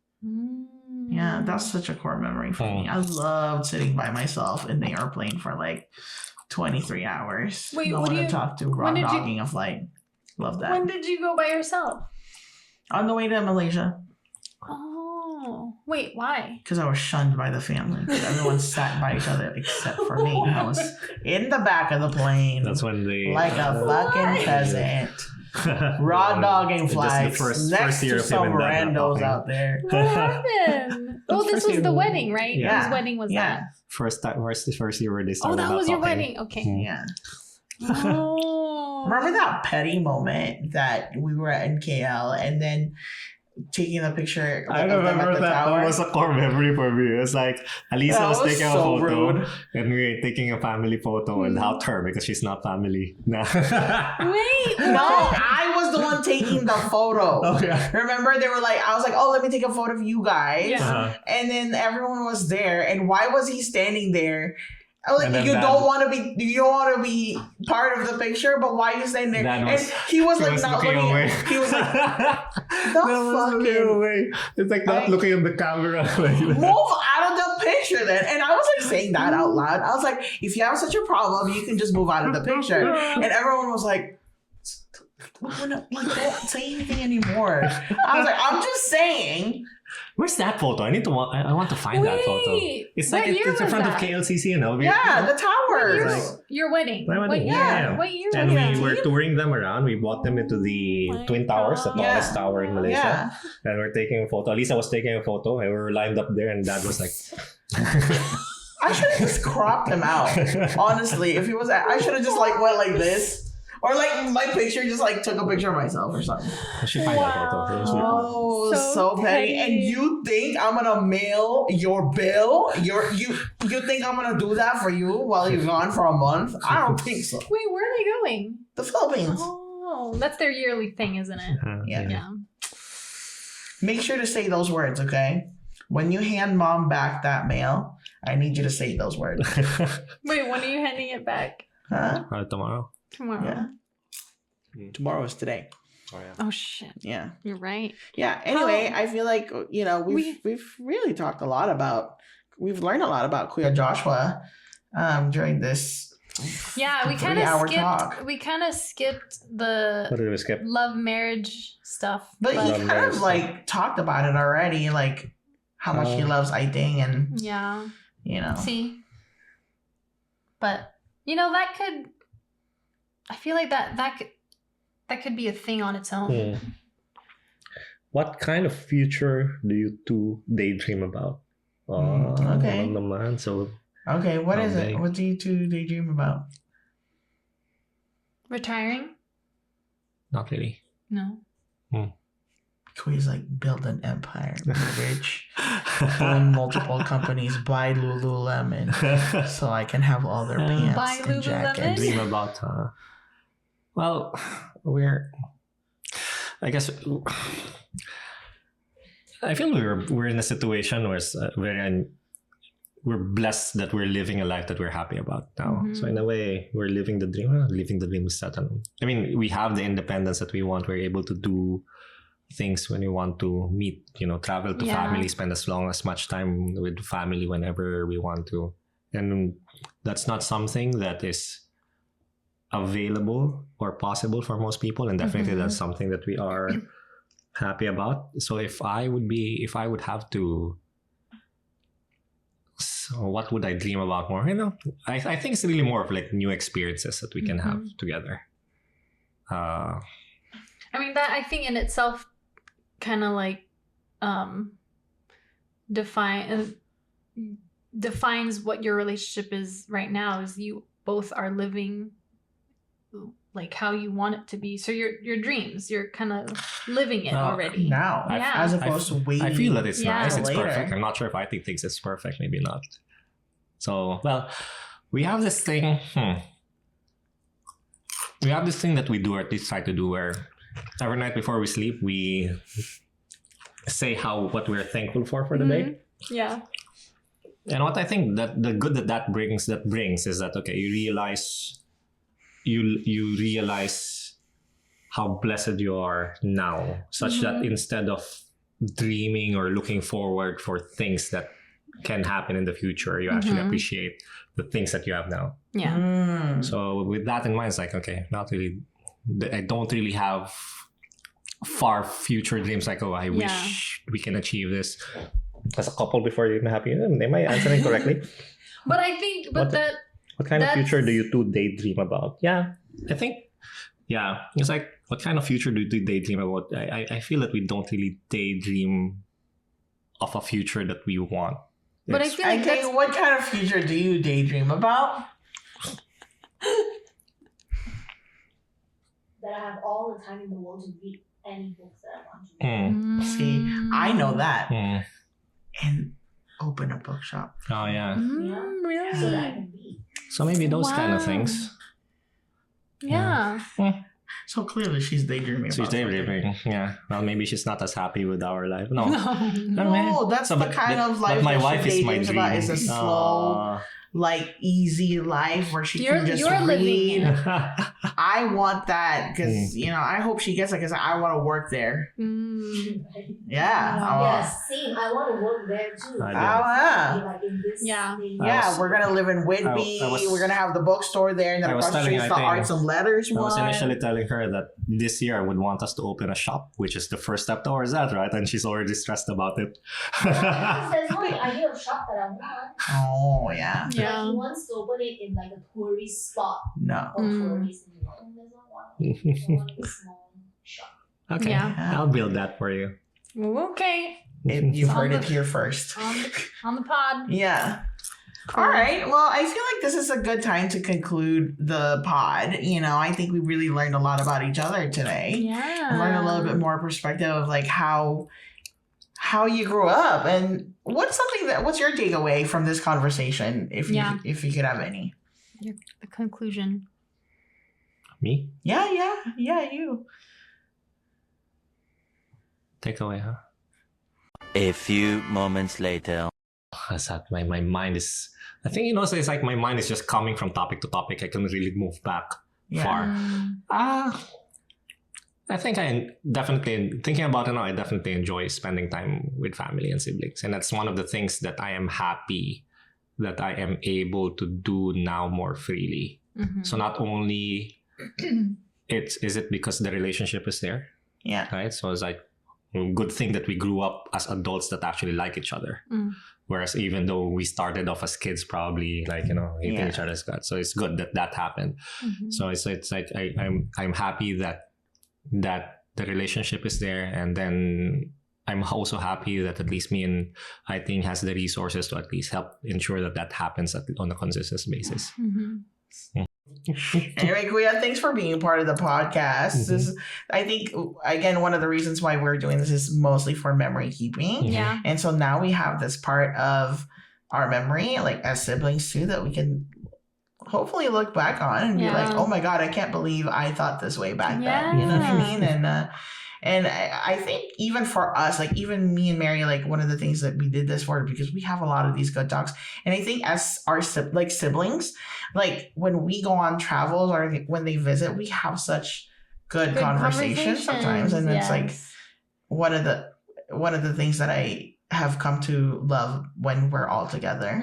[SPEAKER 1] Yeah, that's such a core memory for me. I loved sitting by myself in the airplane for like 23 hours.
[SPEAKER 2] Wait,
[SPEAKER 1] no one to talk to, raw dogging a flight. Love that.
[SPEAKER 2] When did you go by yourself?
[SPEAKER 1] On the way to Malaysia.
[SPEAKER 2] Oh, wait, why?
[SPEAKER 1] Because I was shunned by the family. Everyone sat by each other except for me. I was in the back of the plane.
[SPEAKER 3] That's when they
[SPEAKER 1] like a fucking peasant. Raw dogging flights next to some randos out there.
[SPEAKER 2] What happened? Oh, this was the wedding, right?
[SPEAKER 1] Yeah.
[SPEAKER 2] Whose wedding was that?
[SPEAKER 3] First year where they started.
[SPEAKER 2] Oh, that was your
[SPEAKER 3] talking.
[SPEAKER 2] wedding. Okay.
[SPEAKER 1] Yeah.
[SPEAKER 2] Oh.
[SPEAKER 1] Remember that petty moment that we were in KL and then taking a picture
[SPEAKER 3] I
[SPEAKER 1] of them at
[SPEAKER 3] remember
[SPEAKER 1] the
[SPEAKER 3] that.
[SPEAKER 1] tower?
[SPEAKER 3] That was a core memory for me. It was like Alisa
[SPEAKER 1] That
[SPEAKER 3] was
[SPEAKER 1] was
[SPEAKER 3] taking a
[SPEAKER 1] so
[SPEAKER 3] photo
[SPEAKER 1] rude.
[SPEAKER 3] and we were taking a family photo without her because she's not family. Nah.
[SPEAKER 2] Wait,
[SPEAKER 1] No, I was the one taking the photo.
[SPEAKER 3] Oh, yeah.
[SPEAKER 1] Remember, they were like, I was like, oh, let me take a photo of you guys.
[SPEAKER 2] Yeah.
[SPEAKER 3] Uh-huh.
[SPEAKER 1] And then everyone was there. And why was he standing there? I was
[SPEAKER 3] And
[SPEAKER 1] like,
[SPEAKER 3] then
[SPEAKER 1] you don't want to be part of the picture, but why are you standing there?
[SPEAKER 3] Dad
[SPEAKER 1] And
[SPEAKER 3] was-
[SPEAKER 1] he was
[SPEAKER 3] He
[SPEAKER 1] like
[SPEAKER 3] was
[SPEAKER 1] not
[SPEAKER 3] looking
[SPEAKER 1] looking.
[SPEAKER 3] away.
[SPEAKER 1] He was like,
[SPEAKER 3] That was looking
[SPEAKER 1] fucking
[SPEAKER 3] away. It's like not looking at the camera.
[SPEAKER 1] move out of the picture then. And I was like saying that out loud. I was like, if you have such a problem, you can just move out of the picture. And everyone was like, don't say anything anymore. I was like, I'm just saying.
[SPEAKER 3] Where's that photo? I want to find that photo. It's like
[SPEAKER 2] what year
[SPEAKER 3] it's in
[SPEAKER 2] was
[SPEAKER 3] front
[SPEAKER 2] that?
[SPEAKER 3] of KLCC,
[SPEAKER 1] Yeah, the
[SPEAKER 2] What
[SPEAKER 1] towers.
[SPEAKER 2] year? Your wedding.
[SPEAKER 3] My wedding,
[SPEAKER 2] What year?
[SPEAKER 3] yeah.
[SPEAKER 2] What year
[SPEAKER 3] And
[SPEAKER 2] was that?
[SPEAKER 3] we were touring them around. We brought them into the
[SPEAKER 2] Oh my
[SPEAKER 3] Twin Towers, the
[SPEAKER 2] God.
[SPEAKER 3] tallest tower in Malaysia.
[SPEAKER 1] Yeah.
[SPEAKER 3] And we're taking a photo. Lisa was taking a photo, and we were lined up there, and Dad was like,
[SPEAKER 1] I should have just cropped them out. Honestly, if he was, I should have just like went like this. Or like my picture, just like took a picture of myself or something.
[SPEAKER 3] I should find that photo. It was really fun.
[SPEAKER 1] Oh,
[SPEAKER 2] So
[SPEAKER 1] so petty. And you think I'm gonna mail your bill? You think I'm gonna do that for you while you're gone for a month? I don't think so.
[SPEAKER 2] Wait, where are they going?
[SPEAKER 1] The Philippines.
[SPEAKER 2] Oh, that's their yearly thing, isn't it?
[SPEAKER 1] Yeah.
[SPEAKER 2] Yeah.
[SPEAKER 1] Make sure to say those words, okay? When you hand mom back that mail, I need you to say those words.
[SPEAKER 2] Wait, when are you handing it back?
[SPEAKER 1] Huh?
[SPEAKER 3] Tomorrow.
[SPEAKER 2] Tomorrow.
[SPEAKER 1] Yeah. Tomorrow is today.
[SPEAKER 3] Oh, yeah.
[SPEAKER 2] Oh shit.
[SPEAKER 1] Yeah.
[SPEAKER 2] You're right.
[SPEAKER 1] Yeah. Anyway, I feel like we've really talked a lot about. We've learned a lot about Kuya Joshua during this.
[SPEAKER 2] Yeah, we kind
[SPEAKER 1] 3-hour
[SPEAKER 2] of skipped.
[SPEAKER 1] talk.
[SPEAKER 2] We kind of skipped
[SPEAKER 3] What
[SPEAKER 2] the
[SPEAKER 3] did we skip?
[SPEAKER 2] love marriage stuff.
[SPEAKER 1] But he
[SPEAKER 3] Love
[SPEAKER 1] kind
[SPEAKER 3] marriage
[SPEAKER 1] of like talked about it already, like how much he loves Aiting and
[SPEAKER 2] yeah.
[SPEAKER 1] See.
[SPEAKER 2] But that could. I feel like that could be a thing on its own.
[SPEAKER 3] What kind of future do you two daydream about?
[SPEAKER 1] Okay.
[SPEAKER 3] Naman. So
[SPEAKER 1] Okay, what is
[SPEAKER 3] Okay.
[SPEAKER 1] it? What do you two daydream about?
[SPEAKER 2] Retiring?
[SPEAKER 3] not really.
[SPEAKER 2] No.
[SPEAKER 1] Kuya's like build an empire, be rich, own multiple companies, buy Lululemon, so I can have all their pants
[SPEAKER 2] Buy
[SPEAKER 1] and
[SPEAKER 2] Lululemon?
[SPEAKER 1] jackets.
[SPEAKER 3] Dream about, well, I feel we're in a situation where it's we're blessed that we're living a life that we're happy about now.
[SPEAKER 2] Mhm.
[SPEAKER 3] So in a way, we're living the dream. Living the dream is that. I mean, we have the independence that we want. We're able to do things when we want to meet, travel to
[SPEAKER 2] Yeah.
[SPEAKER 3] family, spend as much time with family whenever we want to. And that's not something that is available or possible for most people. And definitely that's something that we are happy about. So if I would have to, so what would I dream about more? I think it's really more of like new experiences that we can have together.
[SPEAKER 2] I mean, that I think in itself kind of like defines what your relationship is right now, is you both are living like how you want it to be. So your dreams, you're kind of living it already.
[SPEAKER 1] Now,
[SPEAKER 2] Yeah.
[SPEAKER 1] as opposed to waiting.
[SPEAKER 3] I feel that it's
[SPEAKER 2] Yeah.
[SPEAKER 3] nice, it's
[SPEAKER 1] later.
[SPEAKER 3] perfect. I'm not sure if I think it's perfect, maybe not. So, well, we have this thing. We have this thing that we do, or at least try to do, where every night before we sleep, we say what we're thankful for the day.
[SPEAKER 2] Yeah.
[SPEAKER 3] And what I think that the good that brings is that, okay, you realize how blessed you are now, such that instead of dreaming or looking forward for things that can happen in the future, you actually appreciate the things that you have now.
[SPEAKER 2] Yeah.
[SPEAKER 3] So with that in mind, it's like, okay, not really, I don't really have far future dreams like, oh, I wish we can achieve this as a couple before you're happy. Am I answering correctly?
[SPEAKER 2] But I think,
[SPEAKER 3] what kind of future do you two daydream about? Yeah, I think, it's like, what kind of future do you daydream about? I feel that we don't really daydream of a future that we want.
[SPEAKER 2] But I feel like
[SPEAKER 1] what kind of future do you daydream about?
[SPEAKER 4] That I have all the time in the world to read any books that I want to read.
[SPEAKER 1] See, I know that. And open a bookshop.
[SPEAKER 3] Oh, yeah.
[SPEAKER 2] Really?
[SPEAKER 4] So that I can read.
[SPEAKER 3] So maybe those kind of things.
[SPEAKER 2] Yeah.
[SPEAKER 1] So clearly she's daydreaming.
[SPEAKER 3] She's daydreaming. Yeah. Well, maybe she's not as happy with our life. No.
[SPEAKER 1] No, that's the kind of life
[SPEAKER 3] but my
[SPEAKER 1] that
[SPEAKER 3] wife
[SPEAKER 1] she
[SPEAKER 3] is my
[SPEAKER 1] daydreams
[SPEAKER 3] dream.
[SPEAKER 1] about. Is a slow, like easy life where she can just read. I want that because I hope she gets it because I want to work there. Yeah.
[SPEAKER 4] Same. I want to work there too.
[SPEAKER 1] Like in this thing. We're gonna live in Whitby. We're gonna have the bookstore there, and then across the street's the Arts and Letters one.
[SPEAKER 3] I was initially telling her that this year I would want us to open a shop, which is the first step towards that, right? And she's already stressed about it.
[SPEAKER 4] There's no idea of shop that I want.
[SPEAKER 1] Oh yeah.
[SPEAKER 4] Like he wants to open it in like a tourist spot.
[SPEAKER 1] No.
[SPEAKER 4] Or tourist in there's no one. I want a small shop.
[SPEAKER 3] Okay.
[SPEAKER 2] Yeah.
[SPEAKER 3] I'll build that for you.
[SPEAKER 2] Okay.
[SPEAKER 1] You've heard it here first.
[SPEAKER 2] On the pod.
[SPEAKER 1] Yeah. All right. Well, I feel like this is a good time to conclude the pod. I think we really learned a lot about each other today.
[SPEAKER 2] Yeah.
[SPEAKER 1] And learned a little bit more perspective of like how you grew up and what's your takeaway from this conversation if you could have any.
[SPEAKER 2] The conclusion.
[SPEAKER 3] Me?
[SPEAKER 1] Yeah, you.
[SPEAKER 3] Takeaway, huh?
[SPEAKER 5] A few moments later.
[SPEAKER 3] That's that. My mind is. I think it's like my mind is just coming from topic to topic. I can't really move back far. I think I definitely, thinking about it now, I definitely enjoy spending time with family and siblings. And that's one of the things that I am happy that I am able to do now more freely. So not only is it because the relationship is there.
[SPEAKER 1] Yeah.
[SPEAKER 3] Right? So it's like a good thing that we grew up as adults that actually like each other. Whereas even though we started off as kids, probably hating each other's guts. So it's good that happened. So it's like I'm happy that the relationship is there, and then I'm also happy that at least me and I think has the resources to at least help ensure that happens on a consistent basis.
[SPEAKER 1] Anyway, Kuya, thanks for being part of the podcast. This is, I think, again, one of the reasons why we're doing this is mostly for memory keeping.
[SPEAKER 2] Yeah.
[SPEAKER 1] And so now we have this part of our memory, like as siblings too, that we can hopefully look back on and be like, oh my God, I can't believe I thought this way back then. You know what I mean? And I think even for us, like even me and Mary, like one of the things that we did this for, because we have a lot of these good talks. And I think as our siblings, like when we go on travels or when they visit, we have such good conversations sometimes. And it's like one of the things that I have come to love when we're all together.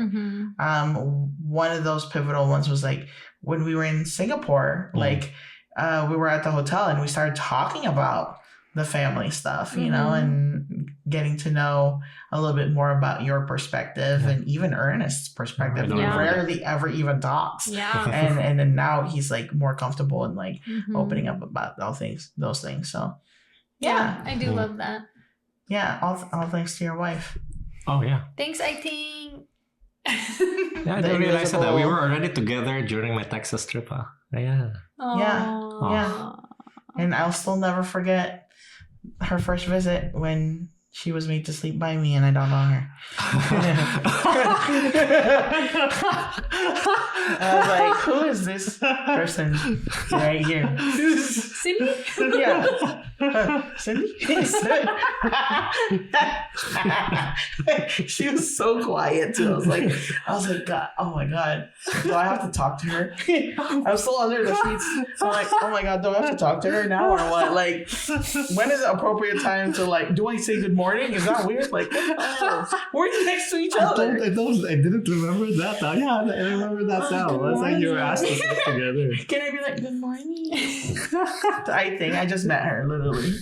[SPEAKER 1] One of those pivotal ones was like when we were in Singapore, like we were at the hotel and we started talking about the family stuff, and getting to know a little bit more about your perspective and even Ernest's perspective. He rarely ever even talks. And then now he's like more comfortable and like opening up about those things. So
[SPEAKER 2] I do love that.
[SPEAKER 1] Yeah, all thanks to your wife.
[SPEAKER 3] Oh yeah.
[SPEAKER 2] Thanks, I think.
[SPEAKER 3] I didn't realize that we were already together during my Texas trip. Huh? Yeah.
[SPEAKER 1] Yeah. And I'll still never forget her first visit when she was made to sleep by me and I don't know her. I was like, who is this person right here?
[SPEAKER 2] Cindy?
[SPEAKER 1] Yeah. Cindy? She was so quiet too. I was like, God, oh my God, do I have to talk to her? I'm still under the sheets. I'm like, oh my God, do I have to talk to her now or what? Like, when is the appropriate time to like, do I say good morning? Is that weird? Like, we're next to each other.
[SPEAKER 3] I didn't remember that now. Yeah, I remember that now. That's like you were asked to sit together.
[SPEAKER 1] Can I be like, good morning? I think I just met her, literally.